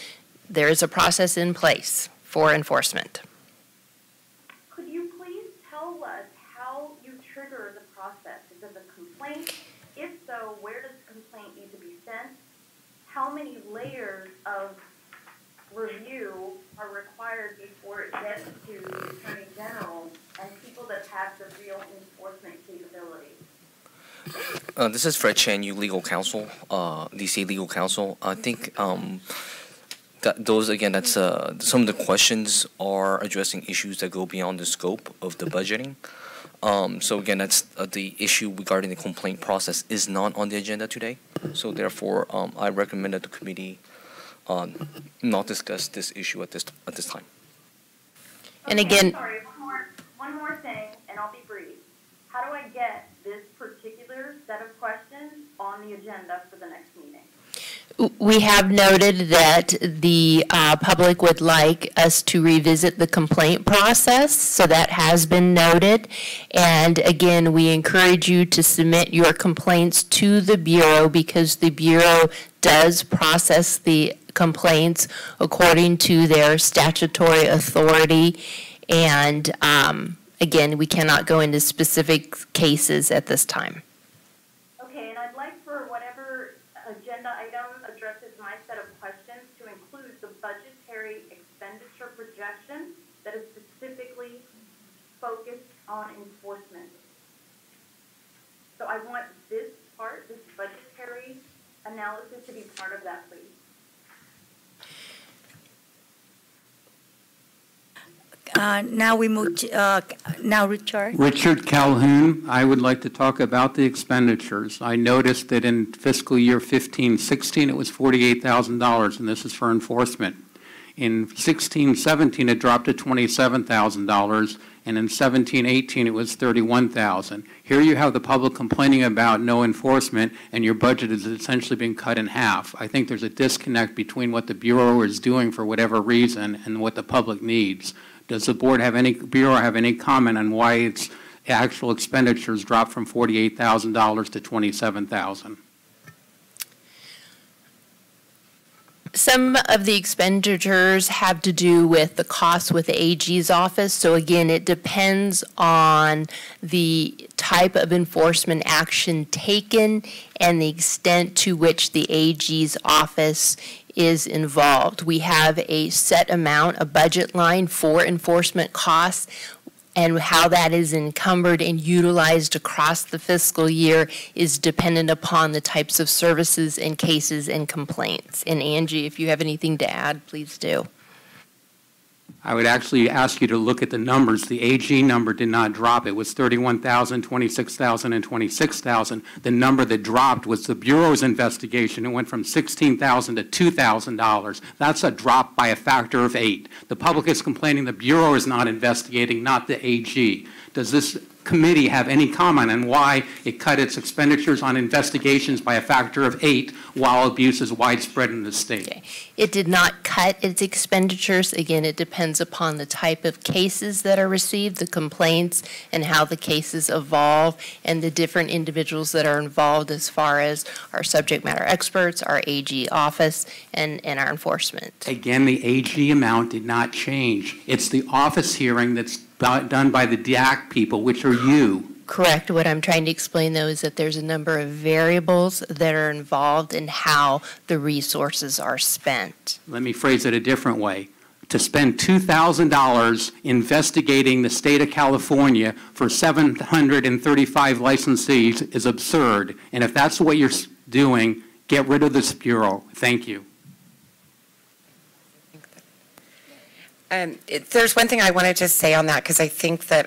there is a process in place for enforcement. Could you please tell us how you trigger the process? Is it a complaint? If so, where does the complaint need to be sent? How many layers of review are required before it gets to the Attorney General and people that have the real enforcement capability? This is Fred Chen, you legal counsel, DC legal counsel. I think those, again, that's some of the questions are addressing issues that go beyond the scope of the budgeting. So again, that's the issue regarding the complaint process is not on the agenda today. So therefore, I recommend that the committee not discuss this issue at this time. And again, Sorry, one more thing, and I'll be brief. How do I get this particular set of questions on the agenda for the next meeting? we have noted that the public would like us to revisit the complaint process, so that has been noted. And again, we encourage you to submit your complaints to the Bureau, because the Bureau does process the complaints according to their statutory authority. And again, we cannot go into specific cases at this time. Okay, and I'd like for whatever agenda item addresses my set of questions to include the budgetary expenditure projection that is specifically focused on enforcement. So I want this part, this budgetary analysis, to be part of that, please. Now we move to, now Richard. Richard Calhoun, I would like to talk about the expenditures. I noticed that in fiscal year 15-16, it was $48,000, and this is for enforcement. In 16-17, it dropped to $27,000, and in 17-18, it was $31,000. Here you have the public complaining about no enforcement, and your budget is essentially being cut in half. I think there's a disconnect between what the Bureau is doing for whatever reason and what the public needs. Does the board have any, Bureau have any comment on why its actual expenditures dropped from $48,000 to $27,000? Some of the expenditures have to do with the costs with the AG's office. So again, it depends on the type of enforcement action taken and the extent to which the AG's office is involved. We have a set amount, a budget line for enforcement costs, and how that is encumbered and utilized across the fiscal year is dependent upon the types of services and cases and complaints. And Angie, if you have anything to add, please do. I would actually ask you to look at the numbers. The AG number did not drop. It was 31,000, 26,000, and 26,000. The number that dropped was the Bureau's investigation. It went from $16,000 to $2,000. That's a drop by a factor of 8. The public is complaining the Bureau is not investigating, not the AG. Does this committee have any comment on why it cut its expenditures on investigations by a factor of 8 while abuse is widespread in the state? Okay. It did not cut its expenditures. Again, it depends upon the type of cases that are received, the complaints, and how the cases evolve, and the different individuals that are involved as far as our subject matter experts, our AG office, and our enforcement. Again, the AG amount did not change. It's the office hearing that's done by the DAC people, which are you. Correct. What I'm trying to explain, though, is that there's a number of variables that are involved in how the resources are spent. Let me phrase it a different way. To spend $2,000 investigating the state of California for 735 licensees is absurd. And if that's what you're doing, get rid of this Bureau. Thank you. There's one thing I wanted to say on that, because I think that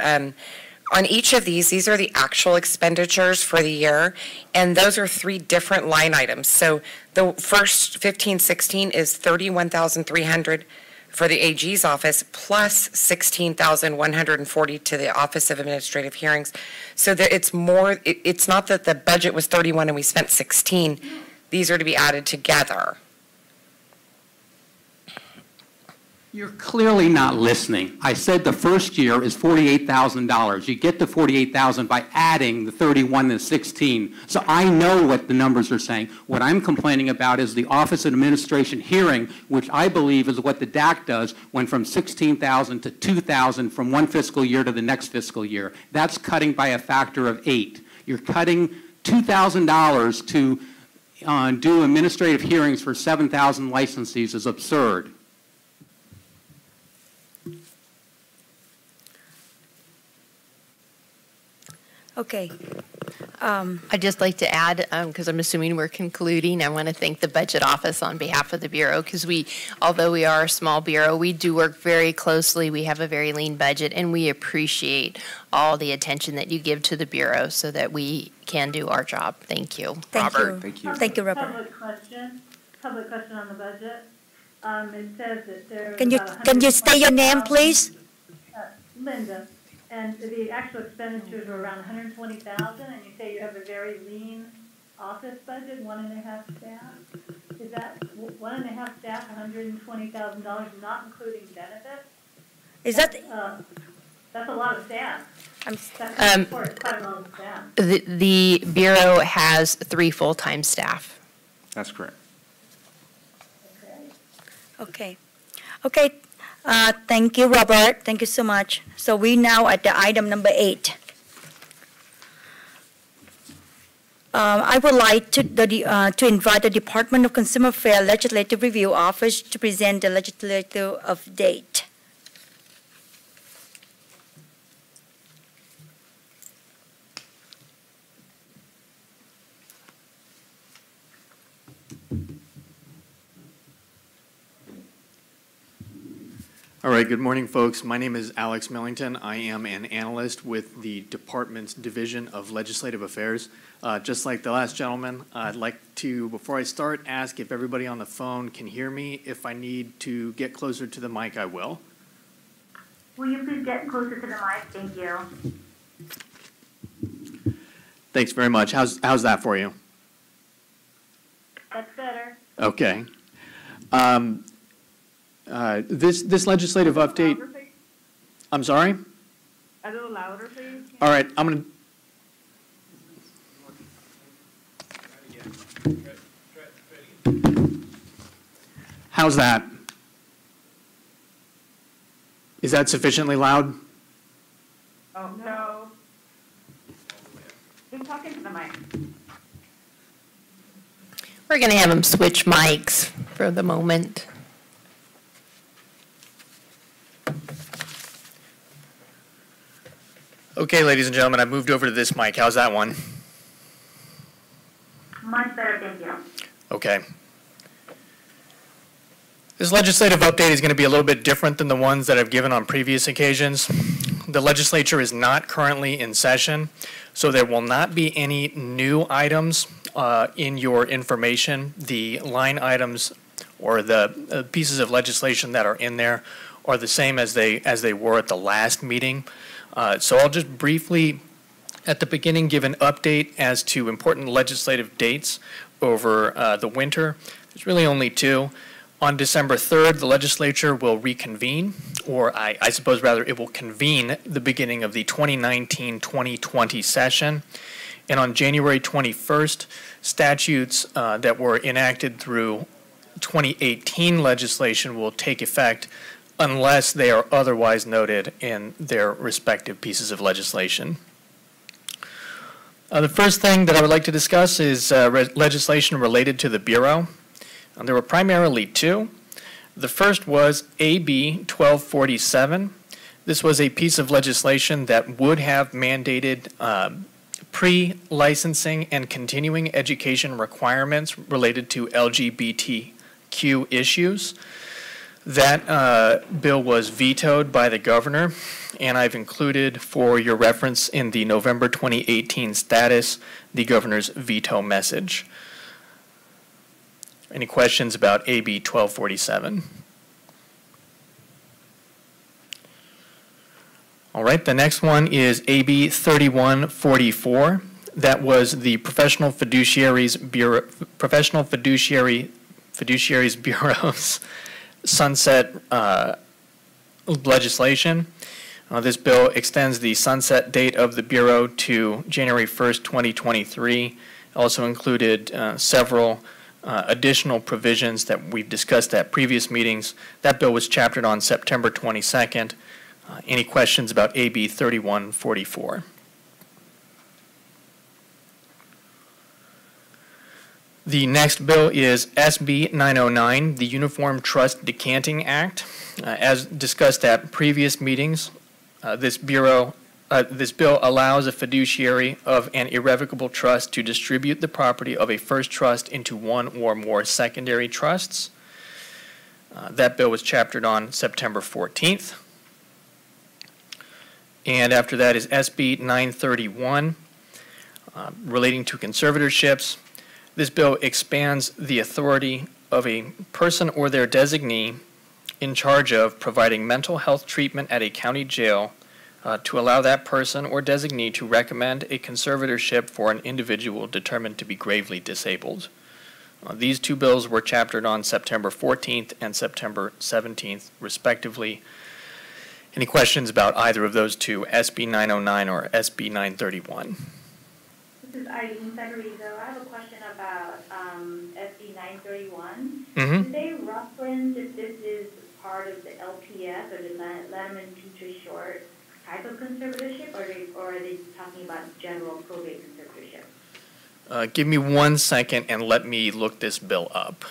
on each of these are the actual expenditures for the year, and those are 3 different line items. So the first 15-16 is $31,300 for the AG's office, plus $16,140 to the Office of Administrative Hearings. So that it's more, it's not that the budget was 31 and we spent 16. These are to be added together. You're clearly not listening. I said the first year is $48,000. You get to $48,000 by adding the 31 and the 16. So I know what the numbers are saying. What I'm complaining about is the Office of Administration Hearing, which I believe is what the DAC does, went from $16,000 to $2,000 from one fiscal year to the next fiscal year. That's cutting by a factor of 8. You're cutting $2,000 to do administrative hearings for 7,000 licensees is absurd. Okay. I'd just like to add, because I'm assuming we're concluding, I want to thank the Budget Office on behalf of the Bureau, because although we are a small Bureau, we do work very closely. We have a very lean budget, and we appreciate all the attention that you give to the Bureau so that we can do our job. Thank you. Robert. Thank you. Thank you, Robert. Public question on the budget. It says that there's Can you state your name, please? Linda. And the actual expenditures are around $120,000, and you say you have a very lean office budget, 1.5 staff. Is that 1.5 staff, $120,000, not including benefits? Is that? That's a lot of staff. That's quite a lot of staff. The Bureau has 3 full-time staff. That's correct. Okay. Okay. Thank you, Robert. Thank you so much. So we now at the item number 8. I would like to invite the Department of Consumer Affairs Legislative Review Office to present the legislative update. All right, good morning, folks. My name is Alex Millington. I am an analyst with the Department's Division of Legislative Affairs. Just like the last gentleman, I'd like to, before I start, ask if everybody on the phone can hear me. If I need to get closer to the mic, I will. Will you please get closer to the mic? Thank you. Thanks very much. How's that for you? That's better. Okay. This legislative update. I'm sorry? A little louder, please. All right, I'm going to. How's that? Is that sufficiently loud? Oh, no. Just talking to the mic. We're going to have them switch mics for the moment. Okay, ladies and gentlemen, I've moved over to this mic. How's that one? Much better, thank you. Okay. This legislative update is going to be a little bit different than the ones that I've given on previous occasions. The legislature is not currently in session, so there will not be any new items in your information. The line items or the pieces of legislation that are in there are the same as they were at the last meeting. So I'll just briefly, at the beginning, give an update as to important legislative dates over the winter. There's really only 2. On December 3rd, the legislature will reconvene, or I suppose rather it will convene the beginning of the 2019-2020 session. And on January 21st, statutes that were enacted through 2018 legislation will take effect unless they are otherwise noted in their respective pieces of legislation. The first thing that I would like to discuss is legislation related to the Bureau. There were primarily 2. The first was AB 1247. This was a piece of legislation that would have mandated pre-licensing and continuing education requirements related to LGBTQ issues. That bill was vetoed by the governor, and I've included for your reference in the November 2018 status the governor's veto message. Any questions about AB 1247? All right, the next one is AB 3144. That was the Professional Fiduciaries Bureau's sunset legislation. This bill extends the sunset date of the Bureau to January 1st, 2023. Also included several additional provisions that we've discussed at previous meetings. That bill was chaptered on September 22nd. Any questions about AB 3144? The next bill is SB 909, the Uniform Trust Decanting Act. As discussed at previous meetings, this bill allows a fiduciary of an irrevocable trust to distribute the property of a first trust into one or more secondary trusts. That bill was chaptered on September 14th. And after that is SB 931, relating to conservatorships. This bill expands the authority of a person or their designee in charge of providing mental health treatment at a county jail to allow that person or designee to recommend a conservatorship for an individual determined to be gravely disabled. These two bills were chaptered on September 14th and September 17th, respectively. Any questions about either of those two, SB 909 or SB 931? This is Eileen Federico. I have a question about SB 931. Mm-hmm. Do they reference if this is part of the LPS or the Letterman-Petrie-Short type of conservatorship, or are they talking about general probate conservatorship? Give me 1 second and let me look this bill up.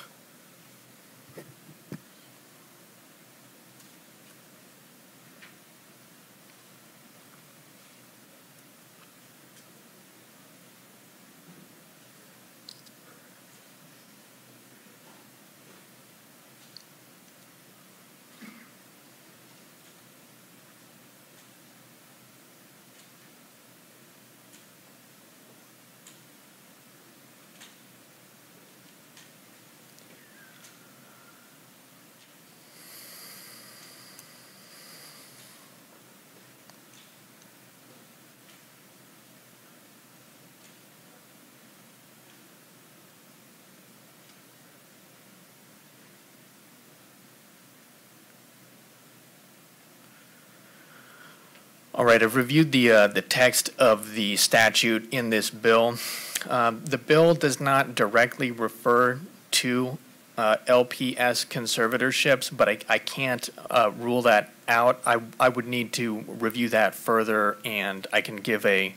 All right, I've reviewed the text of the statute in this bill. The bill does not directly refer to LPS conservatorships, but I can't rule that out. I would need to review that further, and I can give a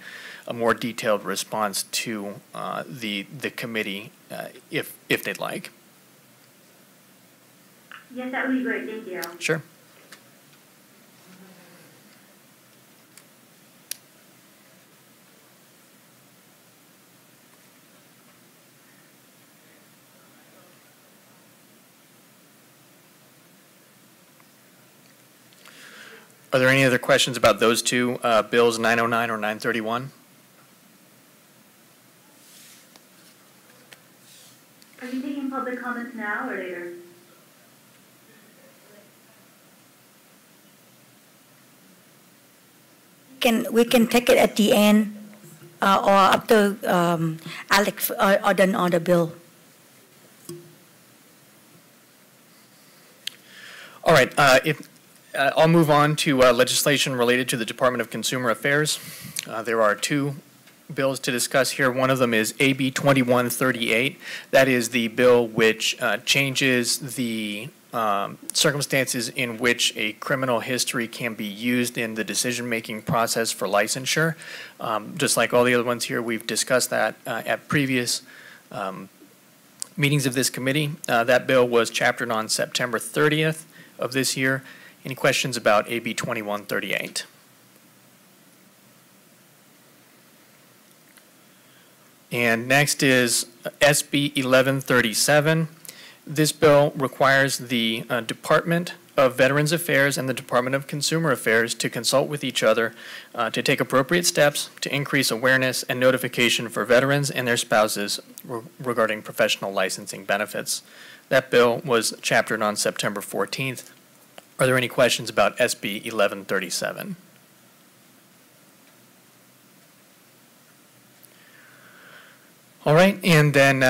more detailed response to the committee if they'd like. Yes, that would be great. Thank you. Sure. Are there any other questions about those two bills, 909 or 931? Are you taking public comments now or later? We can take it at the end or after Alex or done on the bill. All right. I'll move on to legislation related to the Department of Consumer Affairs. There are two bills to discuss here. One of them is AB 2138. That is the bill which changes the circumstances in which a criminal history can be used in the decision-making process for licensure. Just like all the other ones here, we've discussed that at previous meetings of this committee. That bill was chaptered on September 30th of this year. Any questions about AB 2138? And next is SB 1137. This bill requires the Department of Veterans Affairs and the Department of Consumer Affairs to consult with each other to take appropriate steps to increase awareness and notification for veterans and their spouses regarding professional licensing benefits. That bill was chaptered on September 14th. Are there any questions about SB 1137? All right, and then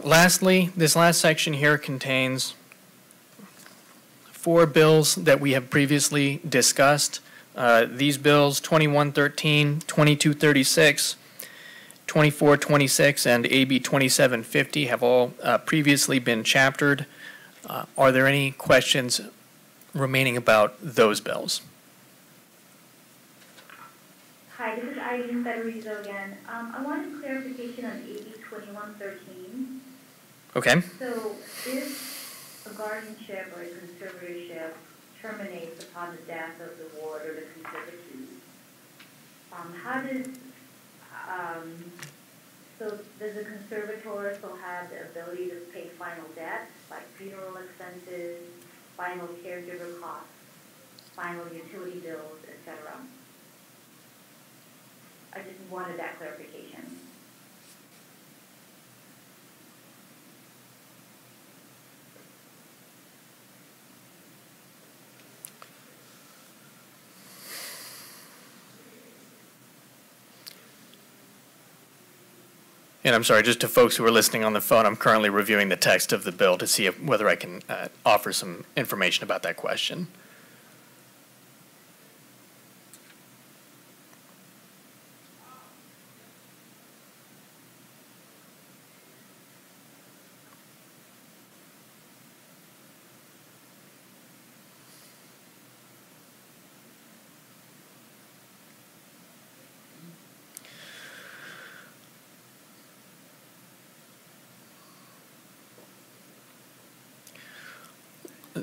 lastly, this last section here contains 4 bills that we have previously discussed. These bills, 2113, 2236, 2426, and AB 2750 have all previously been chaptered. Are there any questions remaining about those bills? Hi, this is Irene Federizo again. I wanted clarification on AB 2113. Okay. So if a guardianship or a conservatorship terminates upon the death of the ward or the conservatee, how does, so does the conservator still have the ability to pay final debts, like funeral expenses, final caregiver costs, final utility bills, etc.? I just wanted that clarification. And I'm sorry, just to folks who are listening on the phone, I'm currently reviewing the text of the bill to see whether I can offer some information about that question.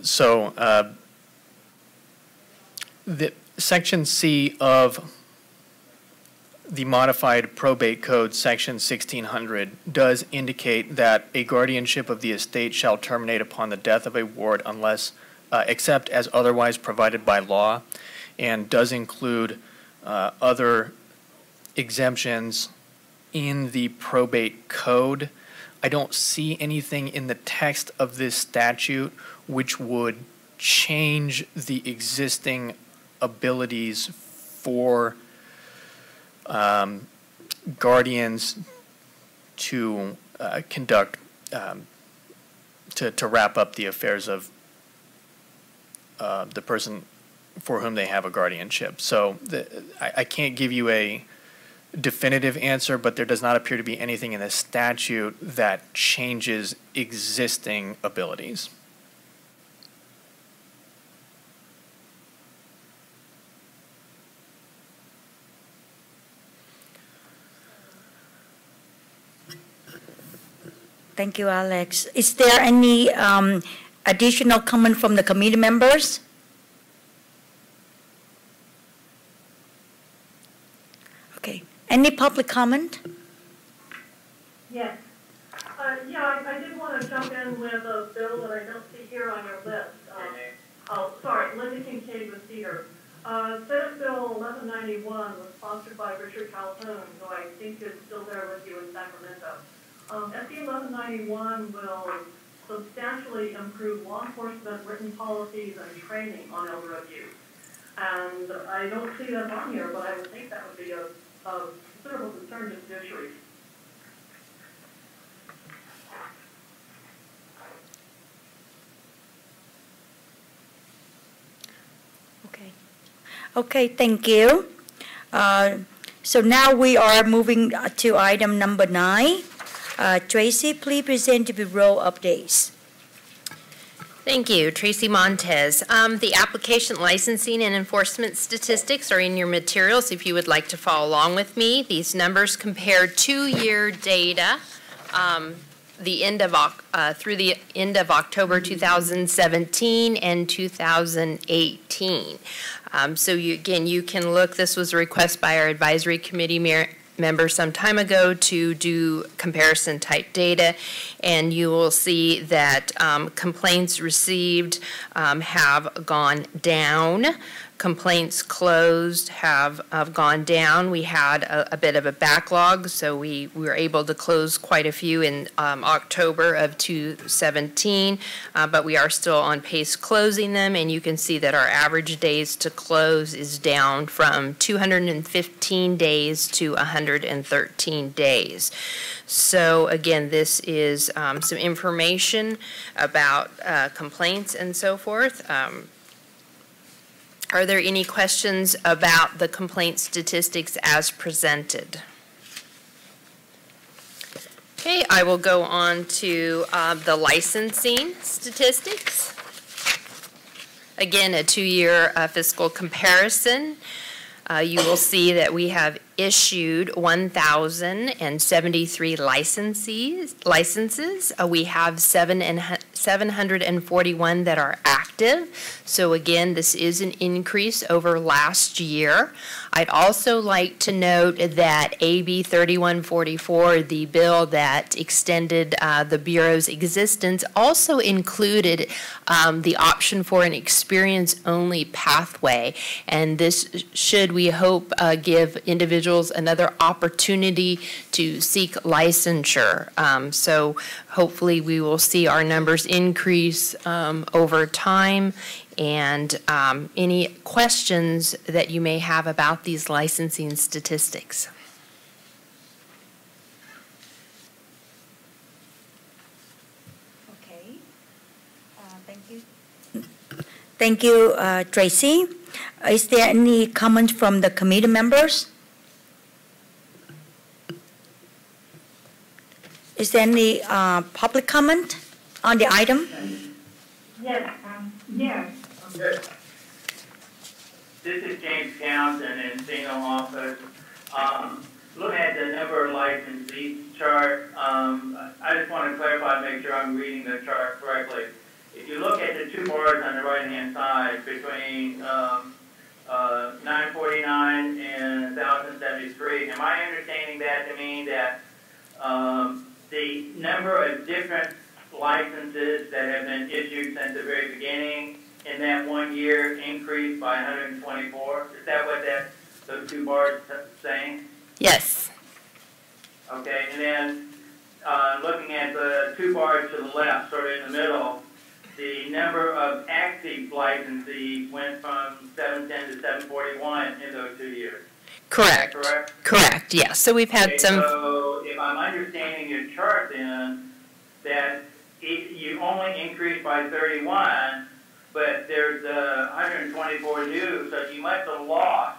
So the Section C of the modified probate code, Section 1600, does indicate that a guardianship of the estate shall terminate upon the death of a ward unless, except as otherwise provided by law, and does include other exemptions in the probate code. I don't see anything in the text of this statute which would change the existing abilities for guardians to conduct, to wrap up the affairs of the person for whom they have a guardianship. So I can't give you a definitive answer, but there does not appear to be anything in the statute that changes existing abilities. Thank you, Alex. Is there any additional comment from the committee members? Okay. Any public comment? Yes. Yeah, I did want to jump in with a bill that I don't see here on your list. Oh, sorry, Linda Kincaid with Cedar. Senate Bill 1191 was sponsored by Richard Calhoun, who I think is still there with you in Sacramento. SB 1191 will substantially improve law enforcement written policies and training on elder abuse. And I don't see that on here, but I would think that would be a considerable concern to fiduciaries. Okay. Okay, thank you. So now we are moving to item number 9. Tracy, please present the Bureau updates. Thank you. Tracy Montez. The application licensing and enforcement statistics are in your materials if you would like to follow along with me. These numbers compare 2-year data through the end of October 2017 and 2018. So you can look, this was a request by our advisory committee member some time ago to do comparison type data, and you will see that complaints received have gone down. Complaints closed have gone down. We had a bit of a backlog, so we were able to close quite a few in October of 2017, but we are still on pace closing them, and you can see that our average days to close is down from 215 days to 113 days. So again, this is some information about complaints and so forth. Are there any questions about the complaint statistics as presented? Okay, I will go on to the licensing statistics. Again, a two-year fiscal comparison. You will see that we have issued 1,073 licenses. We have 741 that are active. So again, this is an increase over last year. I'd also like to note that AB 3144, the bill that extended the Bureau's existence, also included the option for an experience-only pathway. And this should, we hope, give individuals another opportunity to seek licensure. So hopefully we will see our numbers increase over time. And any questions that you may have about these licensing statistics? Okay. Thank you. Thank you, Tracy. Is there any comments from the committee members? Is there any public comment on the item? Yes, yes. This is James Townsend in Single Office. Looking at the number of licensees chart, I just want to clarify, make sure I'm reading the chart correctly. If you look at the two bars on the right-hand side between 949 and 1,073, am I understanding that to mean that the number of different licenses that have been issued since the very beginning in that 1 year increased by 124? Is that what those two bars saying? Yes. Okay, and then looking at the two bars to the left, sort of in the middle, the number of active licensees went from 710 to 741 in those 2 years. Correct. Correct? Correct, yes. So we've had some. So if I'm understanding your chart then, that you only increased by 31, but there's 124 new, so you must have lost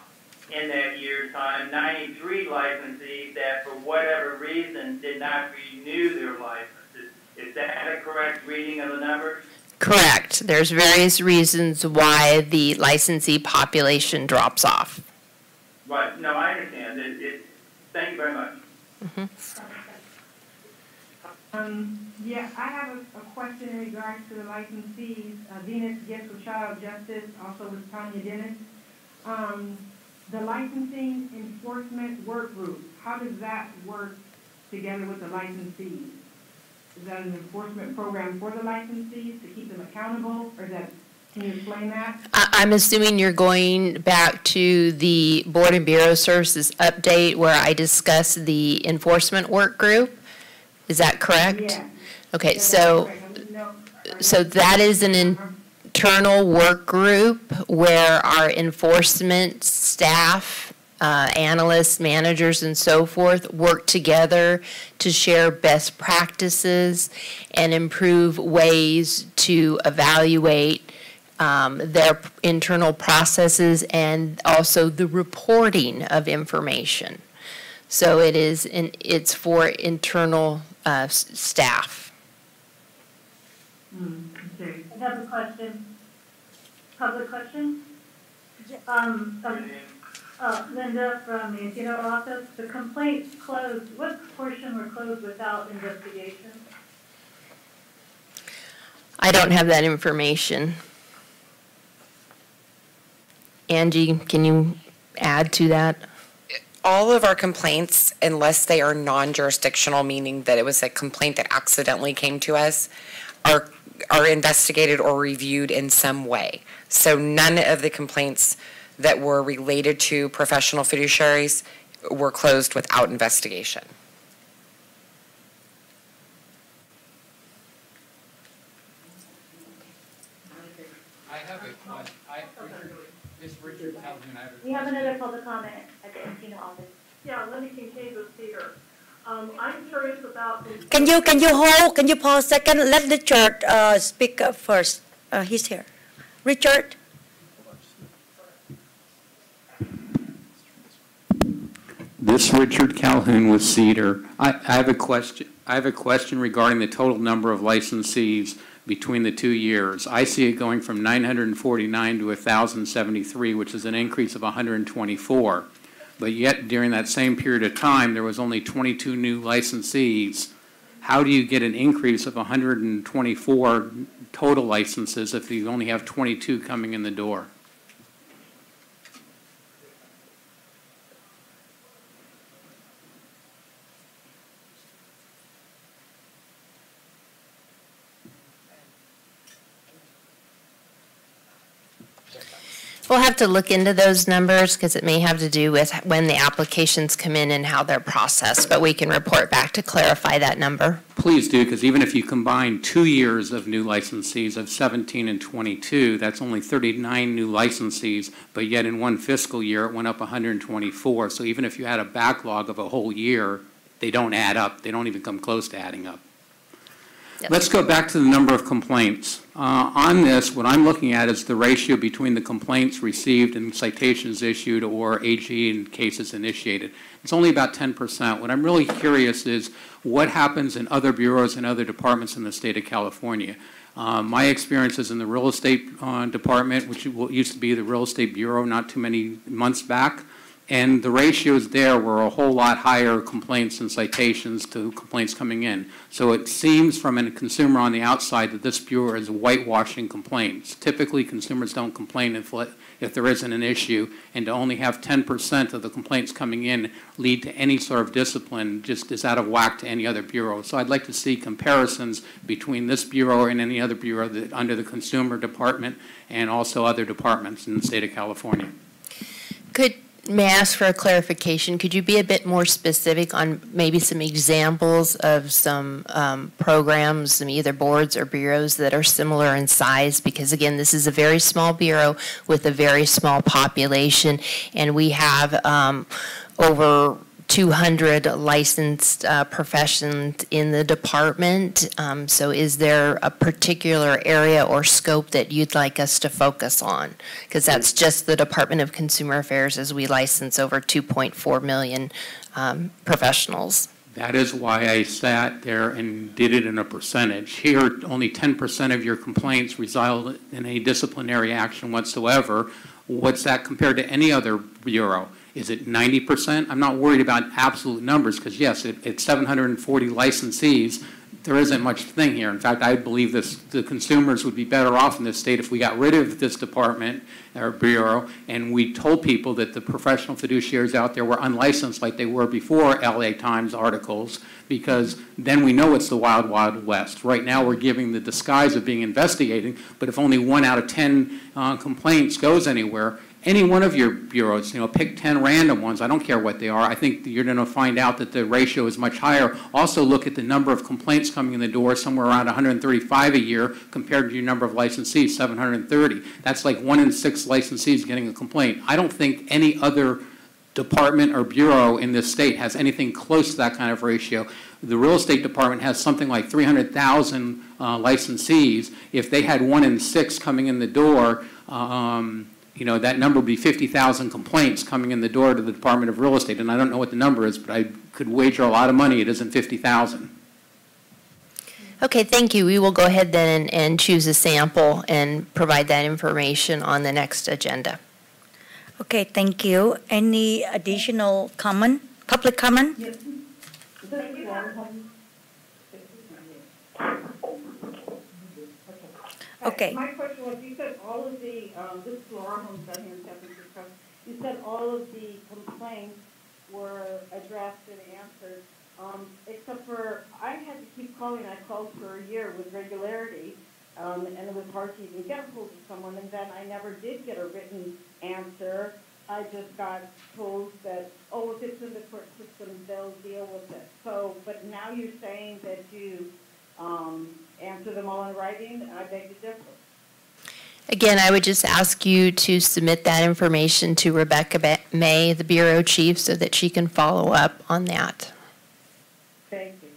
in that year's time 93 licensees that for whatever reason did not renew their licenses. Is that a correct reading of the numbers? Correct. There's various reasons why the licensee population drops off. Right. No, I understand. Thank you very much. Mm-hmm. Yeah, I have a question in regards to the licensees. Venus Gifts for Child Justice, also with Tanya Dennis. The licensing enforcement work group, how does that work together with the licensees? Is that an enforcement program for the licensees to keep them accountable, or is that, can you explain that? I'm assuming you're going back to the Board and Bureau Services update where I discussed the enforcement work group. Is that correct? Yeah. Okay, Yeah, so that is an internal work group where our enforcement staff, analysts, managers, and so forth work together to share best practices and improve ways to evaluate their internal processes and also the reporting of information. So it's for internal staff. Okay. I have a question. Public question? Linda from the Encino office. The complaints closed. What portion were closed without investigation? I don't have that information. Angie, can you add to that? all of our complaints, unless they are non-jurisdictional, meaning that it was a complaint that accidentally came to us, are investigated or reviewed in some way. So none of the complaints that were related to professional fiduciaries were closed without investigation. I have a question. Ms. Richard Calhoun, I have a We have another public comment at the Encino office. Yeah, Linda Kincaid with Cedar. I'm curious about. Can you pause a second? Let Richard speak up first. He's here. Richard? This Richard Calhoun with Cedar. I have a question. I have a question regarding the total number of licensees between the 2 years. I see it going from 949 to 1,073, which is an increase of 124. But yet, during that same period of time, there was only 22 new licensees. How do you get an increase of 124 total licenses if you only have 22 coming in the door? We'll have to look into those numbers because it may have to do with when the applications come in and how they're processed, but we can report back to clarify that number. Please do, because even if you combine 2 years of new licensees of 17 and 22, that's only 39 new licensees, but yet in one fiscal year it went up 124. So even if you had a backlog of a whole year, they don't add up. They don't even come close to adding up. Yep. Let's go back to the number of complaints. On this, what I'm looking at is the ratio between the complaints received and citations issued or AG and cases initiated. It's only about 10%. What I'm really curious is what happens in other bureaus and other departments in the state of California. My experience is in the real estate department, which used to be the real estate bureau not too many months back. And the ratios there were a whole lot higher complaints and citations to complaints coming in. So it seems from a consumer on the outside that this bureau is whitewashing complaints. Typically, consumers don't complain if there isn't an issue, and to only have 10% of the complaints coming in lead to any sort of discipline just is out of whack to any other bureau. So I'd like to see comparisons between this bureau and any other bureau that, under the consumer department and also other departments in the state of California. May I ask for a clarification? Could you be a bit more specific on maybe some examples of some programs, some either boards or bureaus that are similar in size? Because again, this is a very small bureau with a very small population, and we have over 200 licensed professions in the department. So is there a particular area or scope that you'd like us to focus on? Because that's just the Department of Consumer Affairs as we license over 2.4 million professionals. That is why I sat there and did it in a percentage. Here, only 10% of your complaints result in a disciplinary action whatsoever. What's that compared to any other bureau? Is it 90%? I'm not worried about absolute numbers because, yes, it's 740 licensees. There isn't much thing here. In fact, I believe the consumers would be better off in this state if we got rid of this department or bureau and we told people that the professional fiduciaries out there were unlicensed like they were before LA Times articles, because then we know it's the wild, wild west. Right now we're giving the disguise of being investigating, but if only 1 out of 10 complaints goes anywhere, any one of your bureaus, pick 10 random ones, I don't care what they are, I think you're going to find out that the ratio is much higher. Also look at the number of complaints coming in the door, somewhere around 135 a year compared to your number of licensees, 730. That's like 1 in 6 licensees getting a complaint. I don't think any other department or bureau in this state has anything close to that kind of ratio. The real estate department has something like 300,000 licensees. If they had 1 in 6 coming in the door, that number would be 50,000 complaints coming in the door to the Department of Real Estate. And I don't know what the number is, but I could wager a lot of money it isn't 50,000. Okay, thank you. We will go ahead then and choose a sample and provide that information on the next agenda. Okay, thank you. Any additional comment, public comment? Yes. Okay. My question was, you said all of the, this is Laura Holmes down here in San Francisco, you said all of the complaints were addressed and answered, except for I had to keep calling. I called for a year with regularity, and it was hard to even get a hold of someone, and then I never did get a written answer. I just got told that, oh, if it's in the court system, they'll deal with it. So, but now you're saying that you answer them all in writing, I beg to differ. Again, I would just ask you to submit that information to Rebecca May, the Bureau Chief, so that she can follow up on that. Thank you.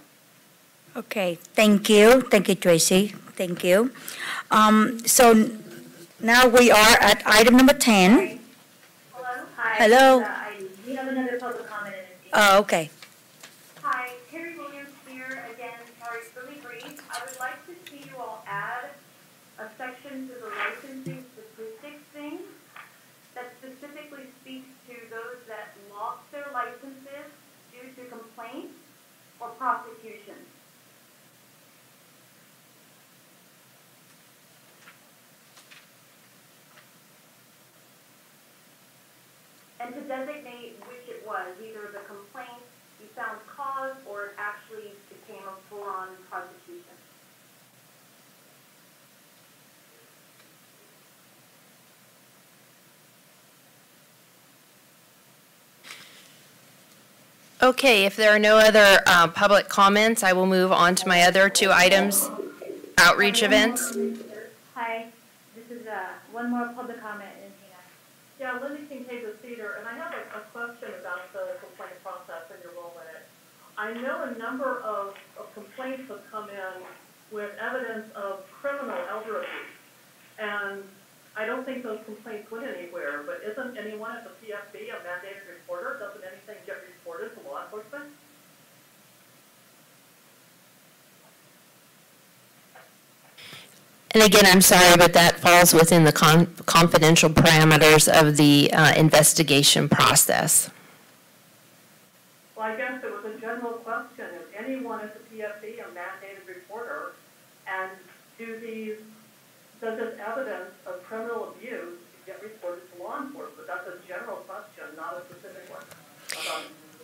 Okay, thank you. Thank you, Tracy. Thank you. So now we are at item number 10. Hello? Hi. Hello. We have another public comment in this. Oh, okay. Hi, Terry Williams here again. Sorry, it's really brief. I would like to see you all add a section to the licensing statistics thing that specifically speaks to those that lost their licenses due to complaints or prosecution. And to designate which it was, either the complaint you found cause or it actually became a full-on prosecution. Okay, if there are no other public comments, I will move on to my other two items, outreach events. Hi, this is one more public comment. Yeah, Linda Kincaid with Cedar, and I have a question about the complaint process and your role in it. I know a number of complaints have come in with evidence of criminal elder abuse, and I don't think those complaints went anywhere, but isn't anyone at the PFB a mandated reporter? Doesn't anything get reported to law enforcement? And again, I'm sorry, but that falls within the confidential parameters of the investigation process. Well, I guess it was a general question. Is anyone at the PFB a mandated reporter? And does this evidence of criminal abuse get reported to law enforcement? That's a general question, not a specific one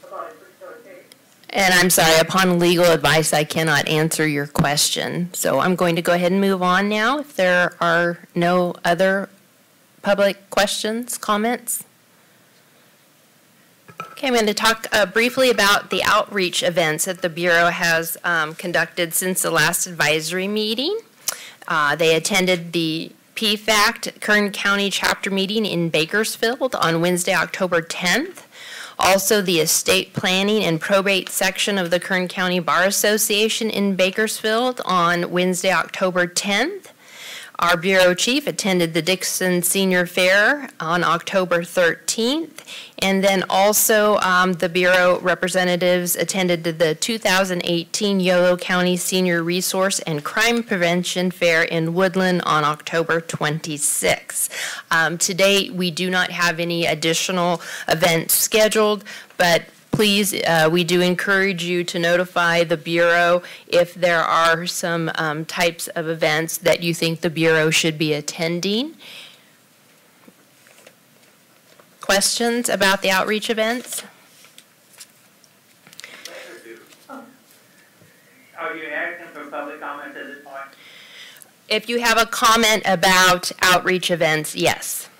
about a particular case. And I'm sorry, upon legal advice, I cannot answer your question. So I'm going to go ahead and move on now if there are no other public questions, comments. Okay, I'm going to talk briefly about the outreach events that the Bureau has conducted since the last advisory meeting. They attended the PFACT Kern County chapter meeting in Bakersfield on Wednesday, October 10th. Also, the estate planning and probate section of the Kern County Bar Association in Bakersfield on Wednesday, October 10th. Our Bureau Chief attended the Dixon Senior Fair on October 13th. And then also the Bureau representatives attended the 2018 Yolo County Senior Resource and Crime Prevention Fair in Woodland on October 26th. To date, we do not have any additional events scheduled, but please, we do encourage you to notify the Bureau if there are some types of events that you think the Bureau should be attending. Questions about the outreach events? Are you asking for public comment at this point? If you have a comment about outreach events, yes.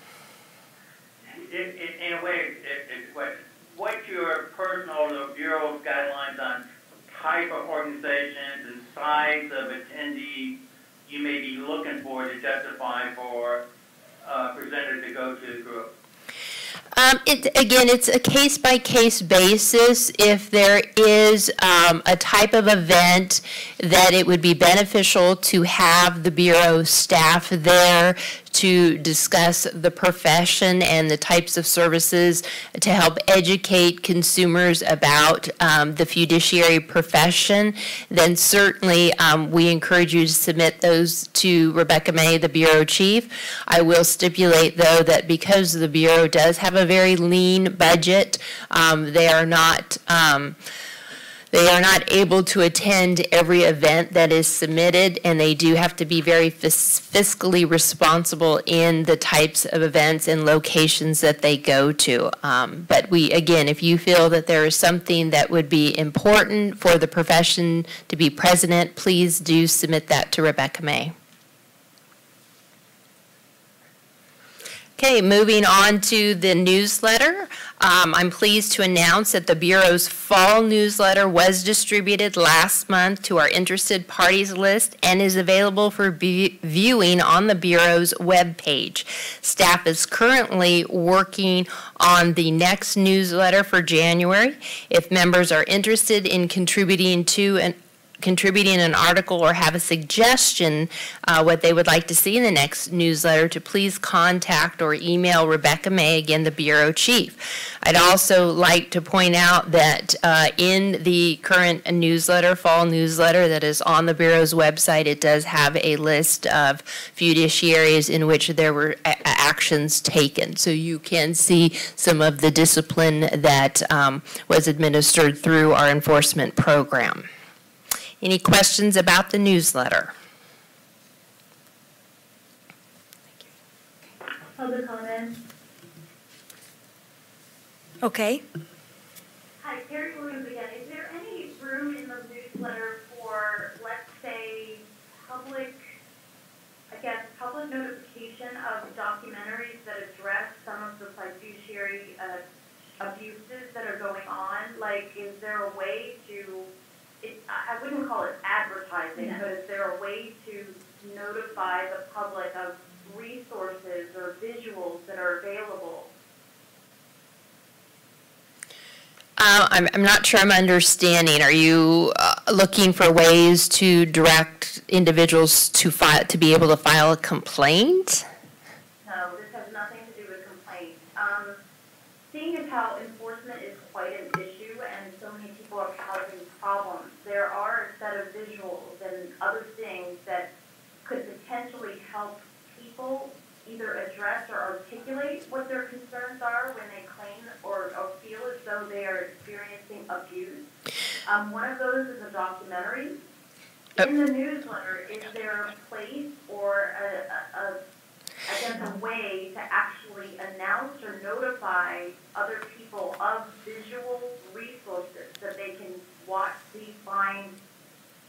In a way, what's your personal or Bureau's guidelines on type of organizations and size of attendee you may be looking for to justify for presenters to go to the group? Again, it's a case-by-case basis. If there is a type of event that it would be beneficial to have the Bureau staff there to discuss the profession and the types of services to help educate consumers about the fiduciary profession, then certainly we encourage you to submit those to Rebecca May, the Bureau Chief. I will stipulate, though, that because the Bureau does have a very lean budget, they are not They are not able to attend every event that is submitted, and they do have to be very fiscally responsible in the types of events and locations that they go to. But we, again, if you feel that there is something that would be important for the profession to be present, please do submit that to Rebecca May. Okay, moving on to the newsletter. I'm pleased to announce that the Bureau's fall newsletter was distributed last month to our interested parties list and is available for viewing on the Bureau's webpage. Staff is currently working on the next newsletter for January. If members are interested in contributing an article or have a suggestion what they would like to see in the next newsletter, to please contact or email Rebecca May, again, the Bureau Chief. I'd also like to point out that in the current newsletter, fall newsletter that is on the Bureau's website, it does have a list of fiduciaries in which there were actions taken. So you can see some of the discipline that was administered through our enforcement program. Any questions about the newsletter? Public comment. Okay. Hi, Terry Williams again. Is there any room in the newsletter for, let's say, public notification of documentaries that address some of the fiduciary abuses that are going on? Like, is there a way to, I wouldn't call it advertising, but is there a way to notify the public of resources or visuals that are available? I'm not sure I'm understanding. Are you looking for ways to direct individuals to be able to file a complaint? No, this has nothing to do with complaints. Seeing as how enforcement is quite an issue and so many people are causing problems, there are a set of visuals and other things that could potentially help people either address or articulate what their concerns are when they claim or feel as though they are experiencing abuse. One of those is a documentary. In the newsletter, is there a place or a way to actually announce or notify other people of visual resources that they can watch, see, find,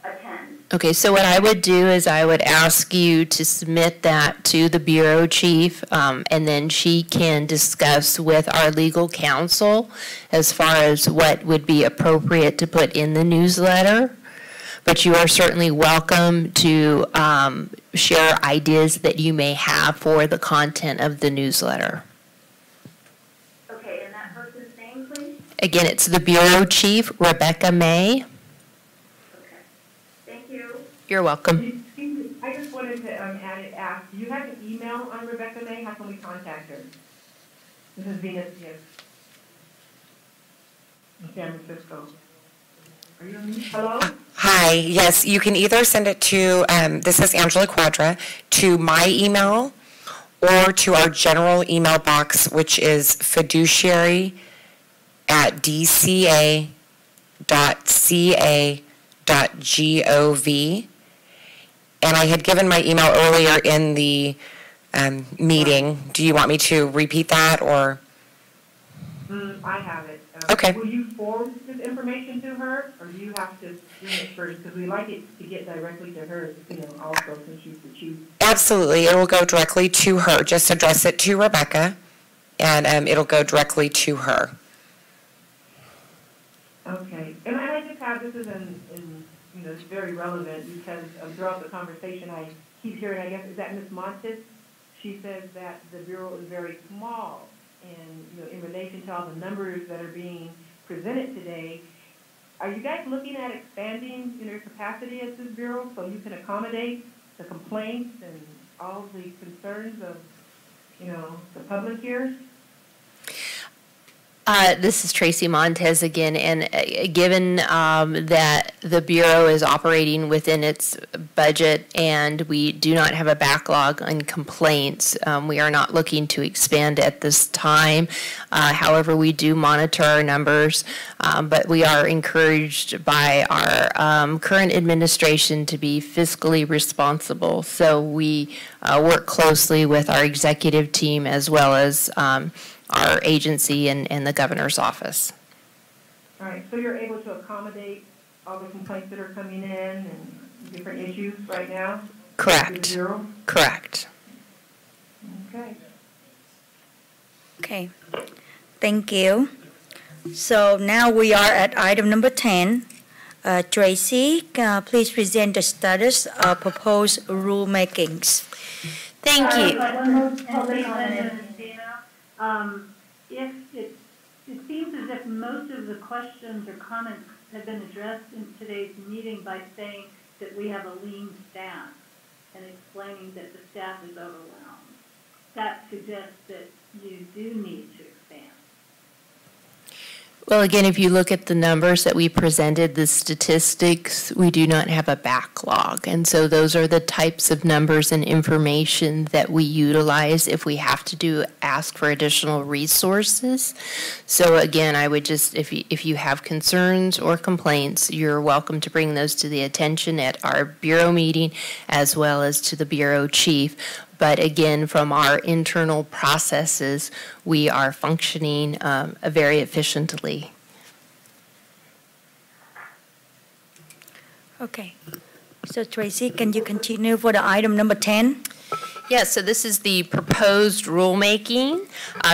attend? Okay, so what I would do is I would ask you to submit that to the Bureau Chief, and then she can discuss with our legal counsel as far as what would be appropriate to put in the newsletter. But you are certainly welcome to share ideas that you may have for the content of the newsletter. Okay, and that person's name, please? Again, it's the Bureau Chief, Rebecca May. You're welcome. Excuse me, I just wanted to ask, do you have an email on Rebecca May? How can we contact her? This is Venus Gibbs. In San Francisco. Are you on mute? Hello? Hi, yes, you can either send it to, this is Angela Quadra, to my email or to our general email box, which is fiduciary@dca.ca.gov. And I had given my email earlier in the meeting. Do you want me to repeat that, or? I have it. Okay. Will you forward this information to her, or do you have to do it first? Because we like it to get directly to her, also, since she's the chief. Absolutely. It will go directly to her. Just address it to Rebecca, and it'll go directly to her. Okay. And I just have, this is it's very relevant because throughout the conversation I keep hearing, I guess, is that Ms. Montes? She says that the Bureau is very small, and in relation to all the numbers that are being presented today, are you guys looking at expanding your capacity at this Bureau so you can accommodate the complaints and all the concerns of the public here? This is Tracy Montez again, and given that the Bureau is operating within its budget and we do not have a backlog on complaints, we are not looking to expand at this time. However, we do monitor our numbers, but we are encouraged by our current administration to be fiscally responsible. So we work closely with our executive team as well as our agency and the governor's office. All right, so you're able to accommodate all the complaints that are coming in and different issues right now? Correct. Correct. Okay. Okay, thank you. So now we are at item number 10. Tracy, please present the status of proposed rulemakings. Thank you. It seems as if most of the questions or comments have been addressed in today's meeting by saying that we have a lean staff and explaining that the staff is overwhelmed. That suggests that you do need to expand. Well, again, if you look at the numbers that we presented, the statistics, we do not have a backlog. And so those are the types of numbers and information that we utilize if we have to ask for additional resources. So again, I would just, if you have concerns or complaints, you're welcome to bring those to the attention at our Bureau meeting as well as to the Bureau Chief. But again, from our internal processes, we are functioning very efficiently. Okay. So Tracy, can you continue for the item number 10? Yes, so this is the proposed rulemaking.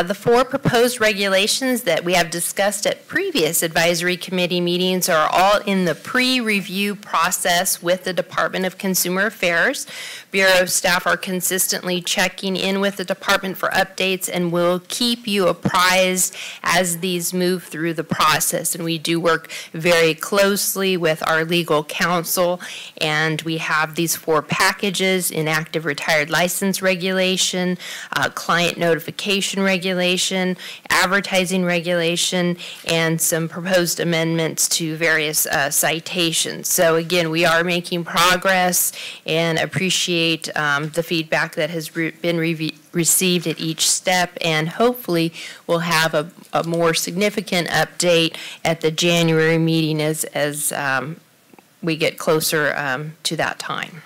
The 4 proposed regulations that we have discussed at previous advisory committee meetings are all in the pre-review process with the Department of Consumer Affairs. Bureau staff are consistently checking in with the department for updates and will keep you apprised as these move through the process. And we do work very closely with our legal counsel, and we have these 4 packages: inactive retired license regulation, client notification regulation, advertising regulation, and some proposed amendments to various citations. So again, we are making progress and appreciate the feedback that has been received at each step, and hopefully we'll have a more significant update at the January meeting as we get closer to that time.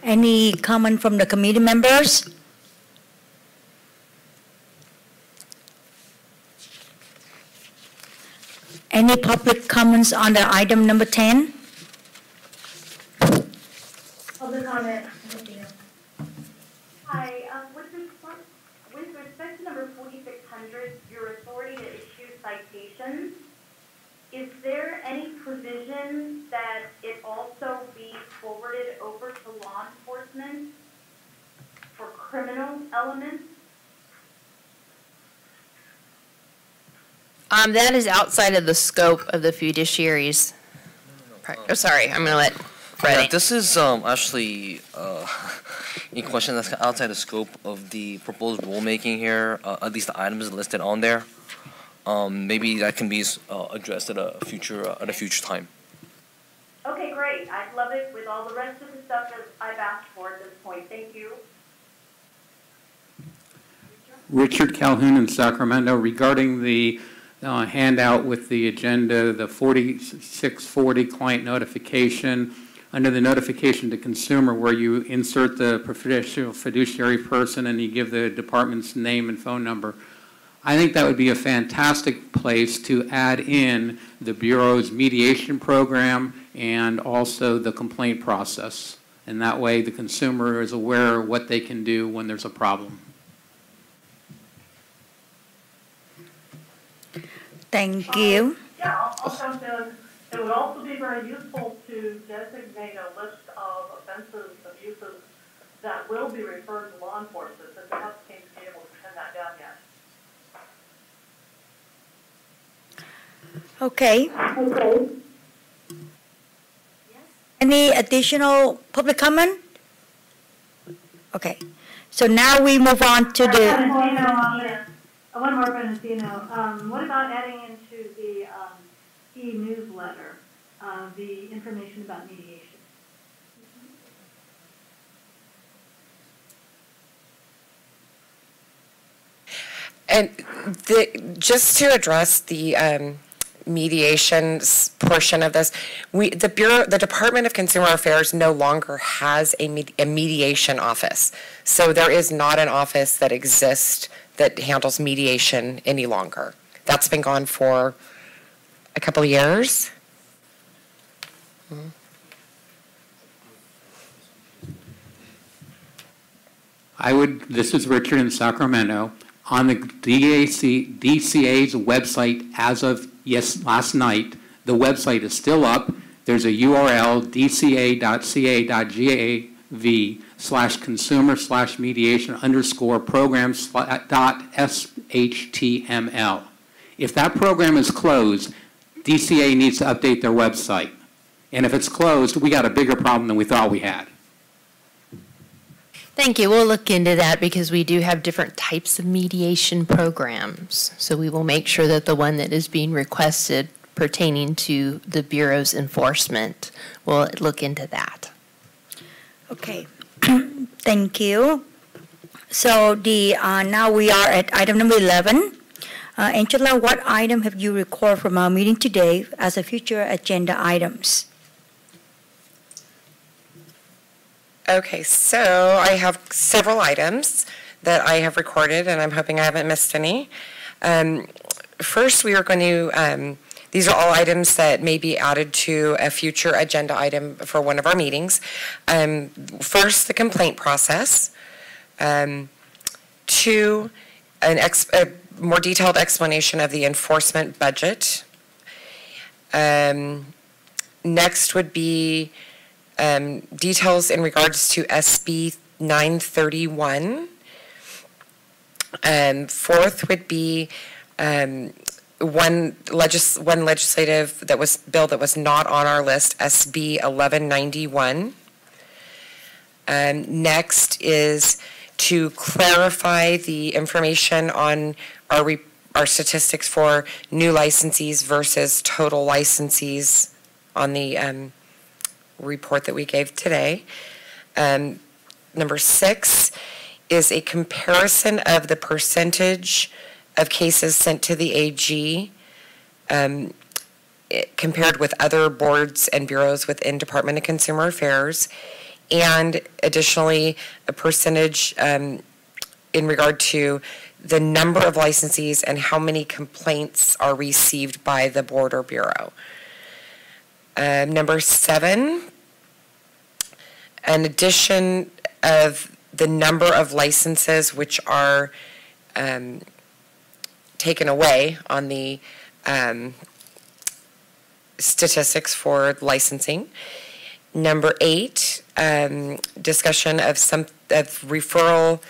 Any comment from the committee members? Any public comments on the item number 10? Public comment. Hi, with respect to number 4600, your authority to issue citations, is there any provision that it also be forwarded over to law enforcement for criminal elements? That is outside of the scope of the fiduciaries. Oh, sorry, I'm going to let Freddie. Yeah, this is actually a question that's outside the scope of the proposed rulemaking here, at least the items listed on there. Maybe that can be addressed at a future time. Okay, great. I'd love it with all the rest of the stuff that I've asked for at this point. Thank you. Richard Calhoun in Sacramento, regarding the handout with the agenda, the 4640 client notification, under the notification to consumer, where you insert the professional fiduciary person and you give the department's name and phone number. I think that would be a fantastic place to add in the Bureau's mediation program and also the complaint process. And that way the consumer is aware of what they can do when there's a problem. Thank you. Yeah, I'll jump in. It would also be very useful to designate a list of offenses, abuses that will be referred to law enforcement, since we haven't seemed to be able to pin that down yet. Okay. Any additional public comment? Okay. So now we move on to the, One more, Bernardino. What about adding into the e-newsletter, the information about mediation? And just to address the mediation portion of this, the Department of Consumer Affairs no longer has a mediation office. So there is not an office that exists that handles mediation any longer. That's been gone for a couple of years. This is Richard in Sacramento. On the DCA's website as of last night, the website is still up. There's a URL, dca.ca.gov/consumer/mediation_programs.html. If that program is closed, DCA needs to update their website. And if it's closed, we got a bigger problem than we thought we had. Thank you. We'll look into that because we do have different types of mediation programs. So we will make sure that the one that is being requested pertaining to the Bureau's enforcement, we'll look into that. okay. Thank you. So now we are at item number 11. Angela, what item have you recorded from our meeting today as a future agenda items? Okay, so I have several items that I have recorded, and I'm hoping I haven't missed any. First, we are going to, these are all items that may be added to a future agenda item for one of our meetings. First, the complaint process. Two, a more detailed explanation of the enforcement budget. Next would be details in regards to SB 931. Fourth would be one legislative bill that was not on our list, SB 1191. Next is to clarify the information on our statistics for new licensees versus total licensees on the report that we gave today. Number 6 is a comparison of the percentage of cases sent to the AG compared with other boards and bureaus within Department of Consumer Affairs, and additionally a percentage in regard to the number of licensees and how many complaints are received by the board or bureau. Number 7, an addition of the number of licenses which are taken away on the statistics for licensing. Number 8, discussion of referral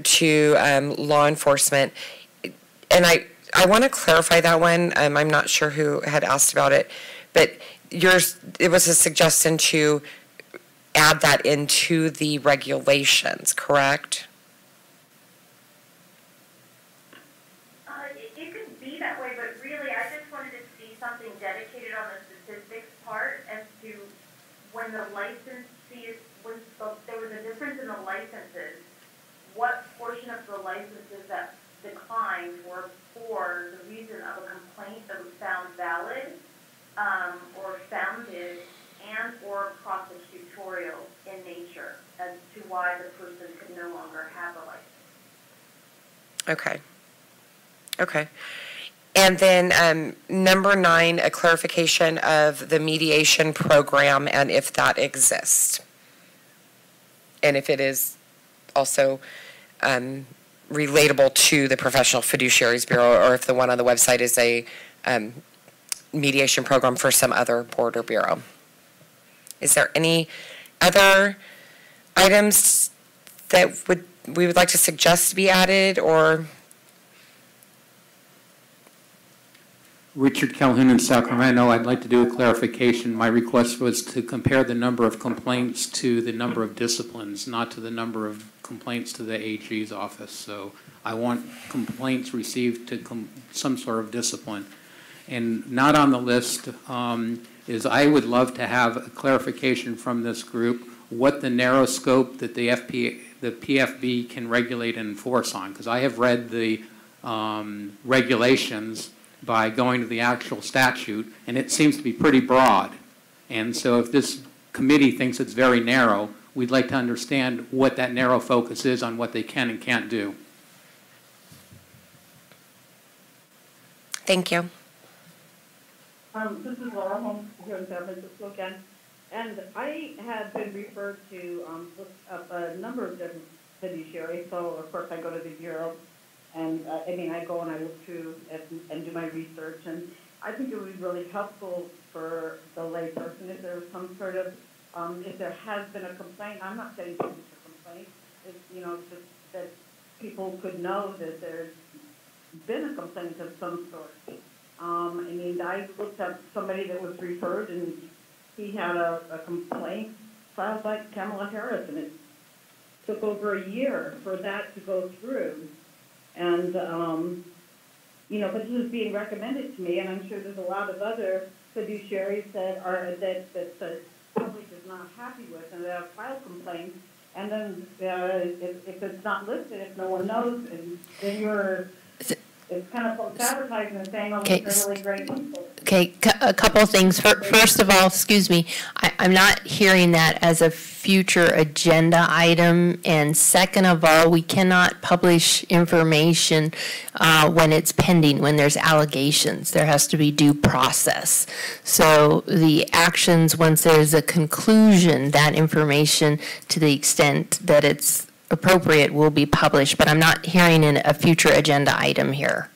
to law enforcement. And I want to clarify that one. I'm not sure who had asked about it, but it was a suggestion to add that into the regulations, correct? It could be that way, but really I just wanted to see something dedicated on the statistics part as to when the licensees, there was a difference in the licenses, what portion of the licenses that declined were for the reason of a complaint that was found valid or founded and or prosecutorial in nature as to why the person could no longer have a license. Okay. Okay. And then number 9, a clarification of the mediation program and if that exists. And if it is also relatable to the Professional Fiduciaries Bureau, or if the one on the website is a mediation program for some other board or bureau. Is there any other items that we would like to suggest be added, or? Richard Calhoun in Sacramento. I'd like to do a clarification. My request was to compare the number of complaints to the number of disciplines, not to the number of complaints to the AG's office. So I want complaints received to some sort of discipline. And not on the list is I would love to have a clarification from this group what the narrow scope that the PFB can regulate and enforce on. Because I have read the regulations by going to the actual statute, and it seems to be pretty broad. And so if this committee thinks it's very narrow, we'd like to understand what that narrow focus is on what they can and can't do. Thank you. This is Laura Holmes here in San Francisco again. And I had been referred to look up a number of different fiduciaries. So, of course, I go to the Bureau. And, I go and I look through and do my research. And I think it would be really helpful for the layperson if there was some sort of, if there has been a complaint. I'm not saying it's a complaint. It's, just that people could know that there's been a complaint of some sort. I looked up somebody that was referred, and he had a complaint filed by Kamala Harris, and it took over a year for that to go through. And, but this is being recommended to me, and I'm sure there's a lot of other fiduciaries that the public is not happy with, and that have filed complaints. And then if it's not listed, if no one knows, and then it's kind of false advertising and saying, oh, they're really great people. Okay, a couple of things. First of all, excuse me, I'm not hearing that as a future agenda item. And second of all, we cannot publish information when it's pending, when there's allegations. There has to be due process. So the actions, once there's a conclusion, that information, to the extent that it's appropriate, will be published. But I'm not hearing a future agenda item here.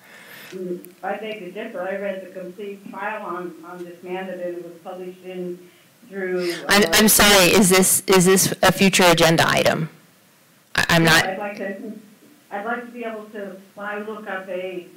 I beg to differ. I read the complete file on this man that it was published through. I'm sorry. Is this a future agenda item? I'm not. I'd like to be able to, when I look up a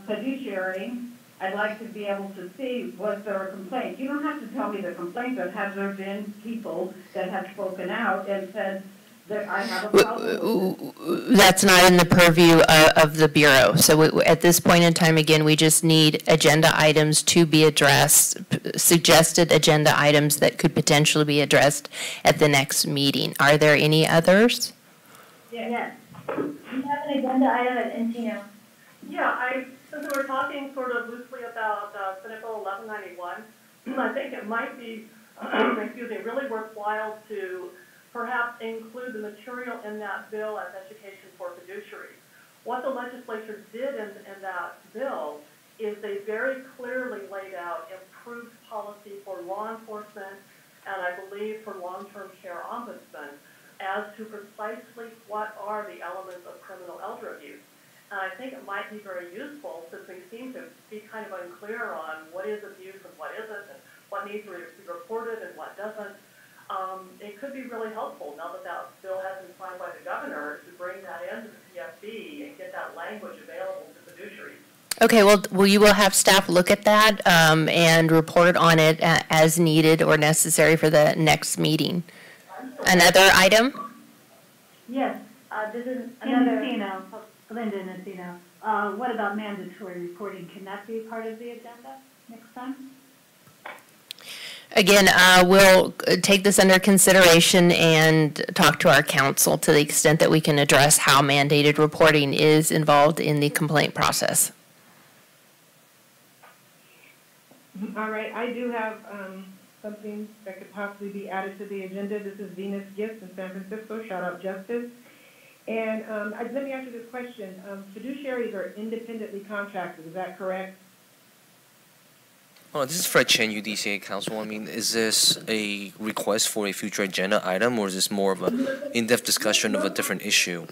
fiduciary, I'd like to be able to see was there a complaint. You don't have to tell me the complaint, but have there been people that have spoken out and said that I have a problem? That's not in the purview of the Bureau. So at this point in time, again, we just need agenda items to be addressed, suggested agenda items that could potentially be addressed at the next meeting. Are there any others? Yes. You have an agenda item at Encino. Yeah, since we're talking sort of loosely about Senate Bill 1191, I think it might be, really worthwhile to perhaps include the material in that bill as education for fiduciaries. What the legislature did in that bill is they very clearly laid out improved policy for law enforcement and I believe for long-term care ombudsmen as to precisely what are the elements of criminal elder abuse. And I think it might be very useful since we seem to be kind of unclear on what is abuse and what isn't, and what needs to be reported and what doesn't. It could be really helpful now that that bill has been signed by the governor to bring that into the PFB and get that language available to fiduciaries. Okay, well, you will have staff look at that and report on it as needed or necessary for the next meeting. Another item? Yes, this is another. Linda Nacino. What about mandatory reporting? Can that be part of the agenda next time? Again, we'll take this under consideration and talk to our counsel to the extent that we can address how mandated reporting is involved in the complaint process. All right, I do have something that could possibly be added to the agenda. This is Venus Gifts in San Francisco. Shout out Justice. And let me ask you this question. Fiduciaries are independently contracted, is that correct? Oh, this is Fred Chen, UDCA Counsel. I mean, is this a request for a future agenda item, or is this more of an in-depth discussion of a different issue?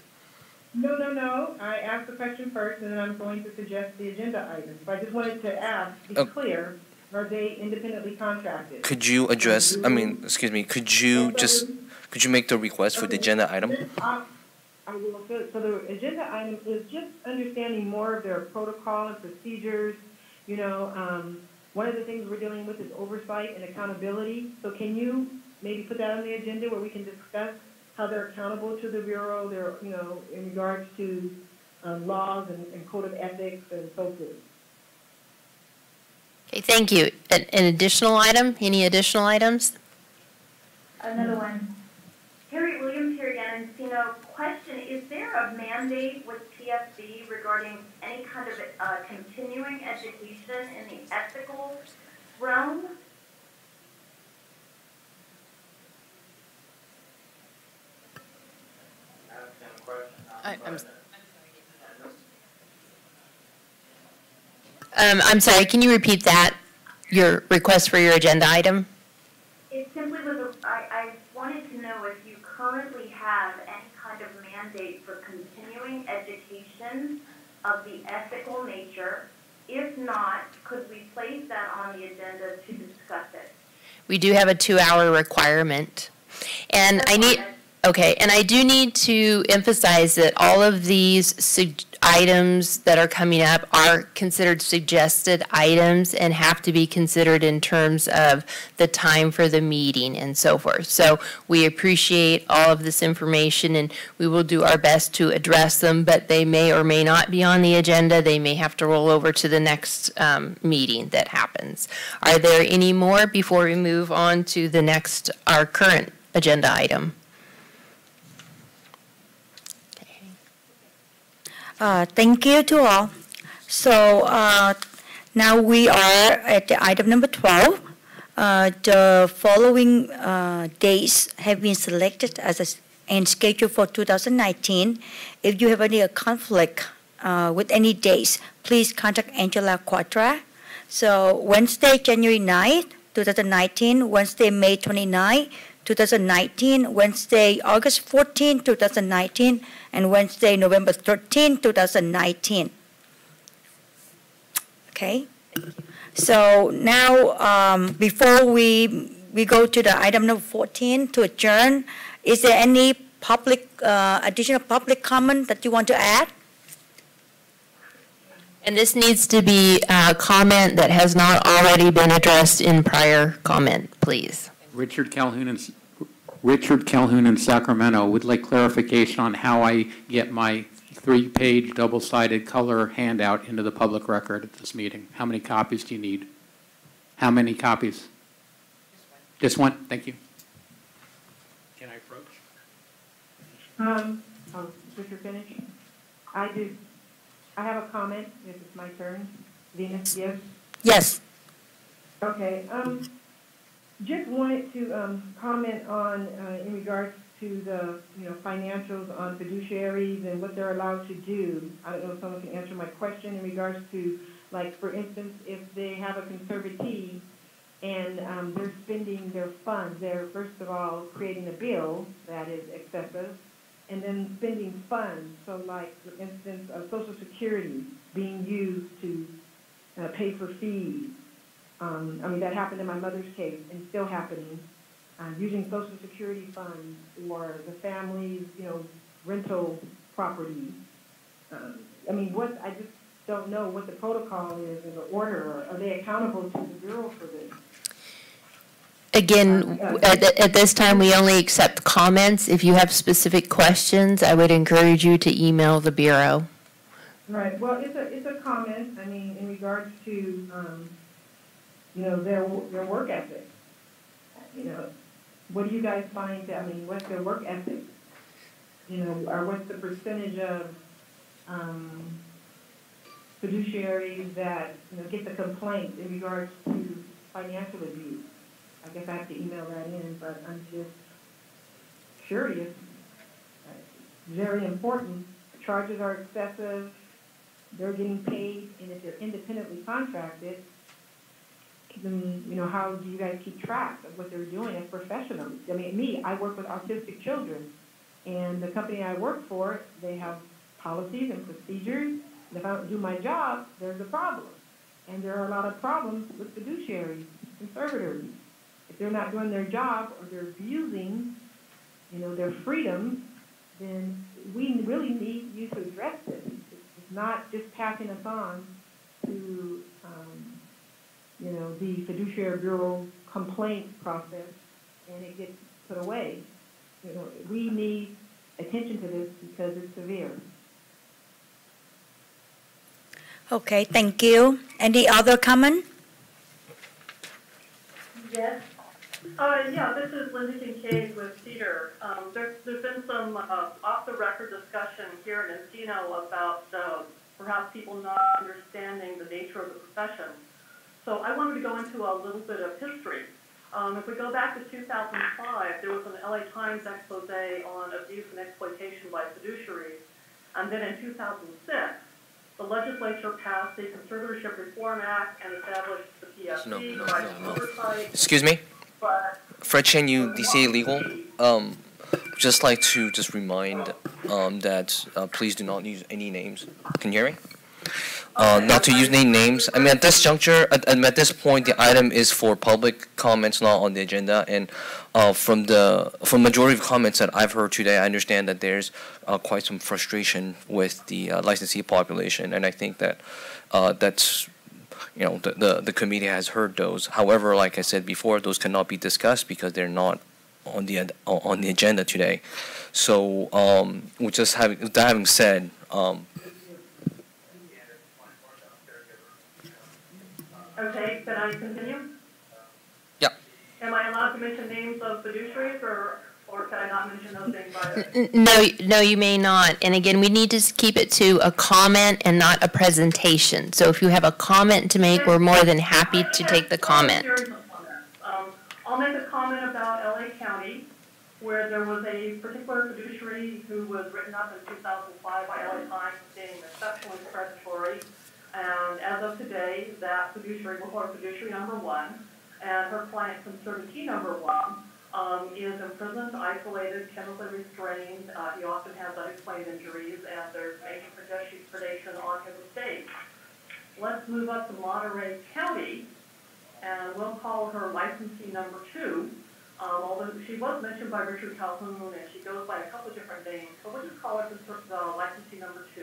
No. I asked the question first, and then I'm going to suggest the agenda item. So I just wanted to ask, be clear, are they independently contracted? Could you address, could you make the request for the agenda item? I will. So the agenda item is just understanding more of their protocol and procedures One of the things we're dealing with is oversight and accountability. So can you maybe put that on the agenda where we can discuss how they're accountable to the Bureau, in regards to laws and code of ethics and so forth? Okay, thank you. An additional item? Any additional items? Another one. Harriet Williams here again, Encino. Question, is there a mandate with PFB regarding any kind of continuing education in the ethical realm? I'm sorry, can you repeat that? Your request for your agenda item? It simply was, I wanted to know if you currently have any kind of mandate for continuing education of the ethical nature. If not, could we place that on the agenda to discuss it? We do have a 2-hour requirement. And I do need to emphasize that all of these items that are coming up are considered suggested items and have to be considered in terms of the time for the meeting and so forth. So we appreciate all of this information and we will do our best to address them, but they may or may not be on the agenda. They may have to roll over to the next meeting that happens. Are there any more before we move on to the next, our current agenda item? Thank you to all. So now we are at the item number 12. The following days have been selected and scheduled for 2019. If you have any conflict with any days, please contact Angela Quadra. So Wednesday, January 9th, 2019, Wednesday, May 29th, 2019, Wednesday, August 14, 2019, and Wednesday, November 13, 2019. Okay? So now, before we go to the item number 14 to adjourn, is there any additional public comment that you want to add? And this needs to be a comment that has not already been addressed in prior comment, please. Richard Calhoun in Sacramento would like clarification on how I get my 3-page double-sided color handout into the public record at this meeting. How many copies do you need? How many copies? Just one. Thank you. Can I approach? Mr. Finish? I do. I have a comment, if it's my turn. Venus, yes? Yes. Okay. Just wanted to comment on, in regards to the, financials on fiduciaries and what they're allowed to do. I don't know if someone can answer my question in regards to, like, for instance, if they have a conservatee and they're spending their funds, they're first of all creating a bill that is excessive, and then spending funds. So, like, for instance, Social Security being used to pay for fees. That happened in my mother's case and still happening. Using Social Security funds or the family's, rental property. I just don't know what the protocol is and the order. Are they accountable to the Bureau for this? Again, at this time, we only accept comments. If you have specific questions, I would encourage you to email the Bureau. Right. Well, it's a comment, in regards to, their work ethic. What do you guys find, what's their work ethic? Or what's the percentage of fiduciaries that, get the complaint in regards to financial abuse? I guess I have to email that in, but I'm just curious. Very important. Charges are excessive. They're getting paid, and if they're independently contracted, then, how do you guys keep track of what they're doing as professionals? I work with autistic children, and the company I work for, they have policies and procedures. And if I don't do my job, there's a problem. And there are a lot of problems with fiduciaries, conservators. If they're not doing their job or they're abusing, their freedom, then we really need you to address this. It's not just passing us on to, the Fiduciary Bureau complaint process and it gets put away. We need attention to this because it's severe. Okay, thank you. Any other comment? Yes. Yeah, this is Linda Kincaid with Cedar. There's been some off-the-record discussion here in Encino about perhaps people not understanding the nature of the profession. So I wanted to go into a little bit of history. If we go back to 2005, there was an LA Times expose on abuse and exploitation by fiduciaries. And then in 2006, the legislature passed the Conservatorship Reform Act and established the PFC, providing oversight. Excuse me? Fred Chen, you DCA Legal. Just like to remind that please do not use any names. Can you hear me? Not to use any names. I mean, at this juncture, at this point, the item is for public comments, not on the agenda. And from majority of comments that I've heard today, I understand that there's quite some frustration with the licensee population, and I think that that's, the committee has heard those. However, like I said before, those cannot be discussed because they're not on the agenda today. So, with that having said. Okay, can I continue? Yeah. Am I allowed to mention names of fiduciaries, or can I not mention those names either? No, you may not. And again, we need to keep it to a comment and not a presentation. So if you have a comment to make, we're more than happy to take the comment. I'll make a comment about LA County, where there was a particular fiduciary who was written up in 2005 by LA Times being exceptionally predatory. And as of today, that fiduciary, we'll call her fiduciary number 1, and her client conservatee number 1 is imprisoned, isolated, chemically restrained. He often has unexplained injuries, and there's major predation on his estate. Let's move up to Monterey County, and we'll call her licensee number 2. Although she was mentioned by Richard Calhoun, and she goes by a couple of different names, so we'll just call her the licensee number 2.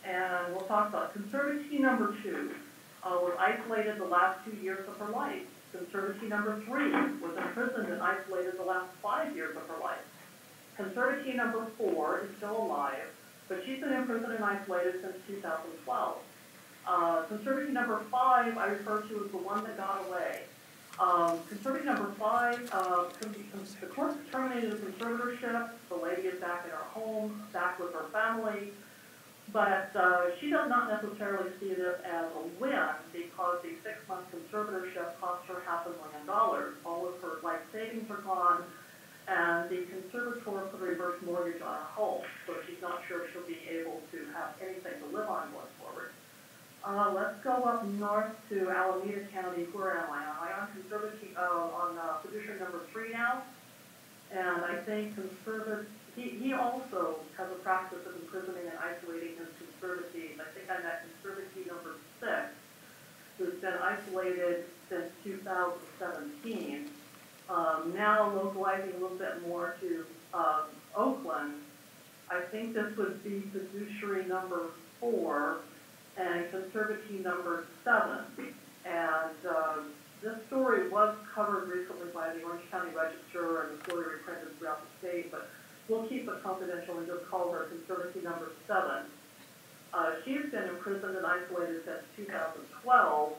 And we'll talk about conservatee number 2 was isolated the last 2 years of her life. Conservatee number 3 was imprisoned and isolated the last 5 years of her life. Conservatee number 4 is still alive, but she's been imprisoned and isolated since 2012. Conservatee number 5 I refer to as the one that got away. Conservatee number 5, the court terminated the conservatorship. The lady is back in her home, back with her family. But she does not necessarily see this as a win because the 6-month conservatorship cost her $500,000. All of her life savings are gone, and the conservator put a reverse mortgage on her home, so she's not sure if she'll be able to have anything to live on going forward. Let's go up north to Alameda County. Where am I? Am I on fiduciary number 3 now? And I think he also has a practice of imprisoning and isolating his conservatees. I think I'm at conservatee number 6, who's been isolated since 2017. Now localizing a little bit more to Oakland, I think this would be fiduciary number 4 and conservatee number 7. And this story was covered recently by the Orange County Register, and the story reprinted throughout the state, but we'll keep it confidential and just call her conservatee number 7. She's been imprisoned and isolated since 2012.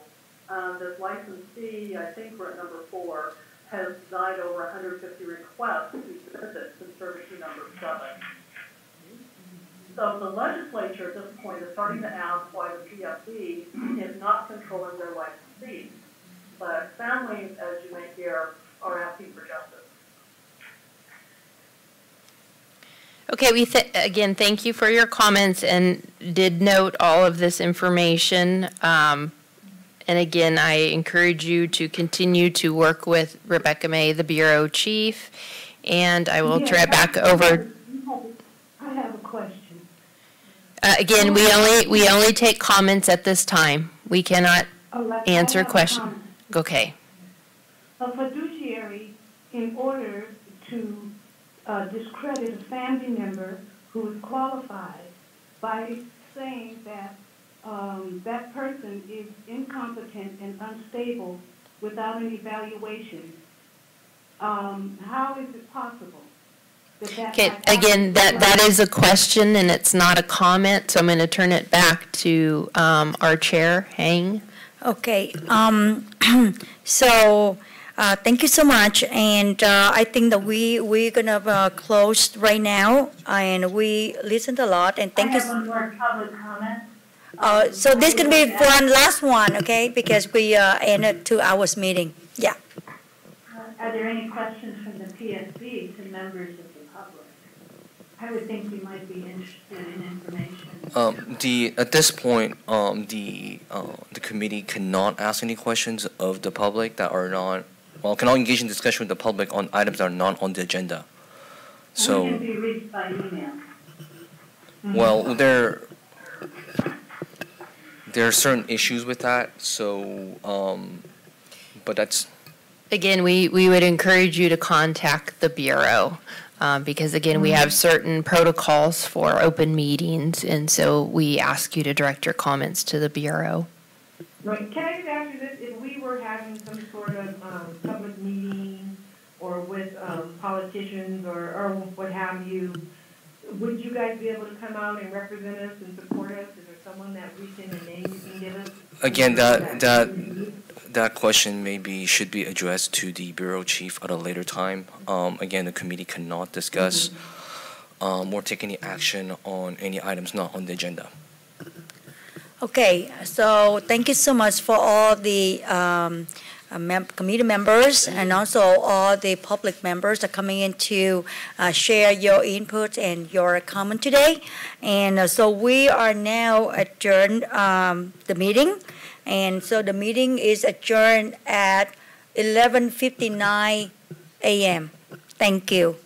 This licensee, I think we're at number 4, has denied over 150 requests to visit conservatee number 7. So the legislature at this point is starting to ask why the PFC is not controlling their licensees. But families, as you may hear, are asking for justice. Okay, again, thank you for your comments and did note all of this information. And again, I encourage you to continue to work with Rebecca May, the Bureau Chief, and I will turn it back over. I have a question. Again, we only take comments at this time. We cannot answer questions. Okay. A fiduciary, in order to discredit a family member who is qualified by saying that that person is incompetent and unstable without an evaluation. How is it possible? Okay, again, that is a question and it's not a comment, so I'm going to turn it back to our chair, Hang. Okay, so thank you so much, and I think that we're gonna close right now, and we listened a lot, and thank you. I have one more public comment. So this can be one last one, okay? Because we ended 2 hours meeting. Yeah. Are there any questions from the PSB to members of the public? I would think you might be interested in information. At this point, the committee cannot ask any questions of the public that are not, cannot engage in discussion with the public on items that are not on the agenda. So, we can be reached by email. well, there are certain issues with that, so, but that's. Again, we would encourage you to contact the Bureau because, again, we have certain protocols for open meetings, and so we ask you to direct your comments to the Bureau. Right. Can I just ask you this? If we were having some sort of public meeting or with politicians or what have you, would you guys be able to come out and represent us and support us? Is there someone that we can name you can give us? Again, that question should be addressed to the bureau chief at a later time. Again, the committee cannot discuss or take any action on any items not on the agenda. Okay, so thank you so much for all the committee members and also all the public members that are coming in to share your input and your comment today. And so we are now adjourned the meeting. And so the meeting is adjourned at 11:59 a.m. Thank you.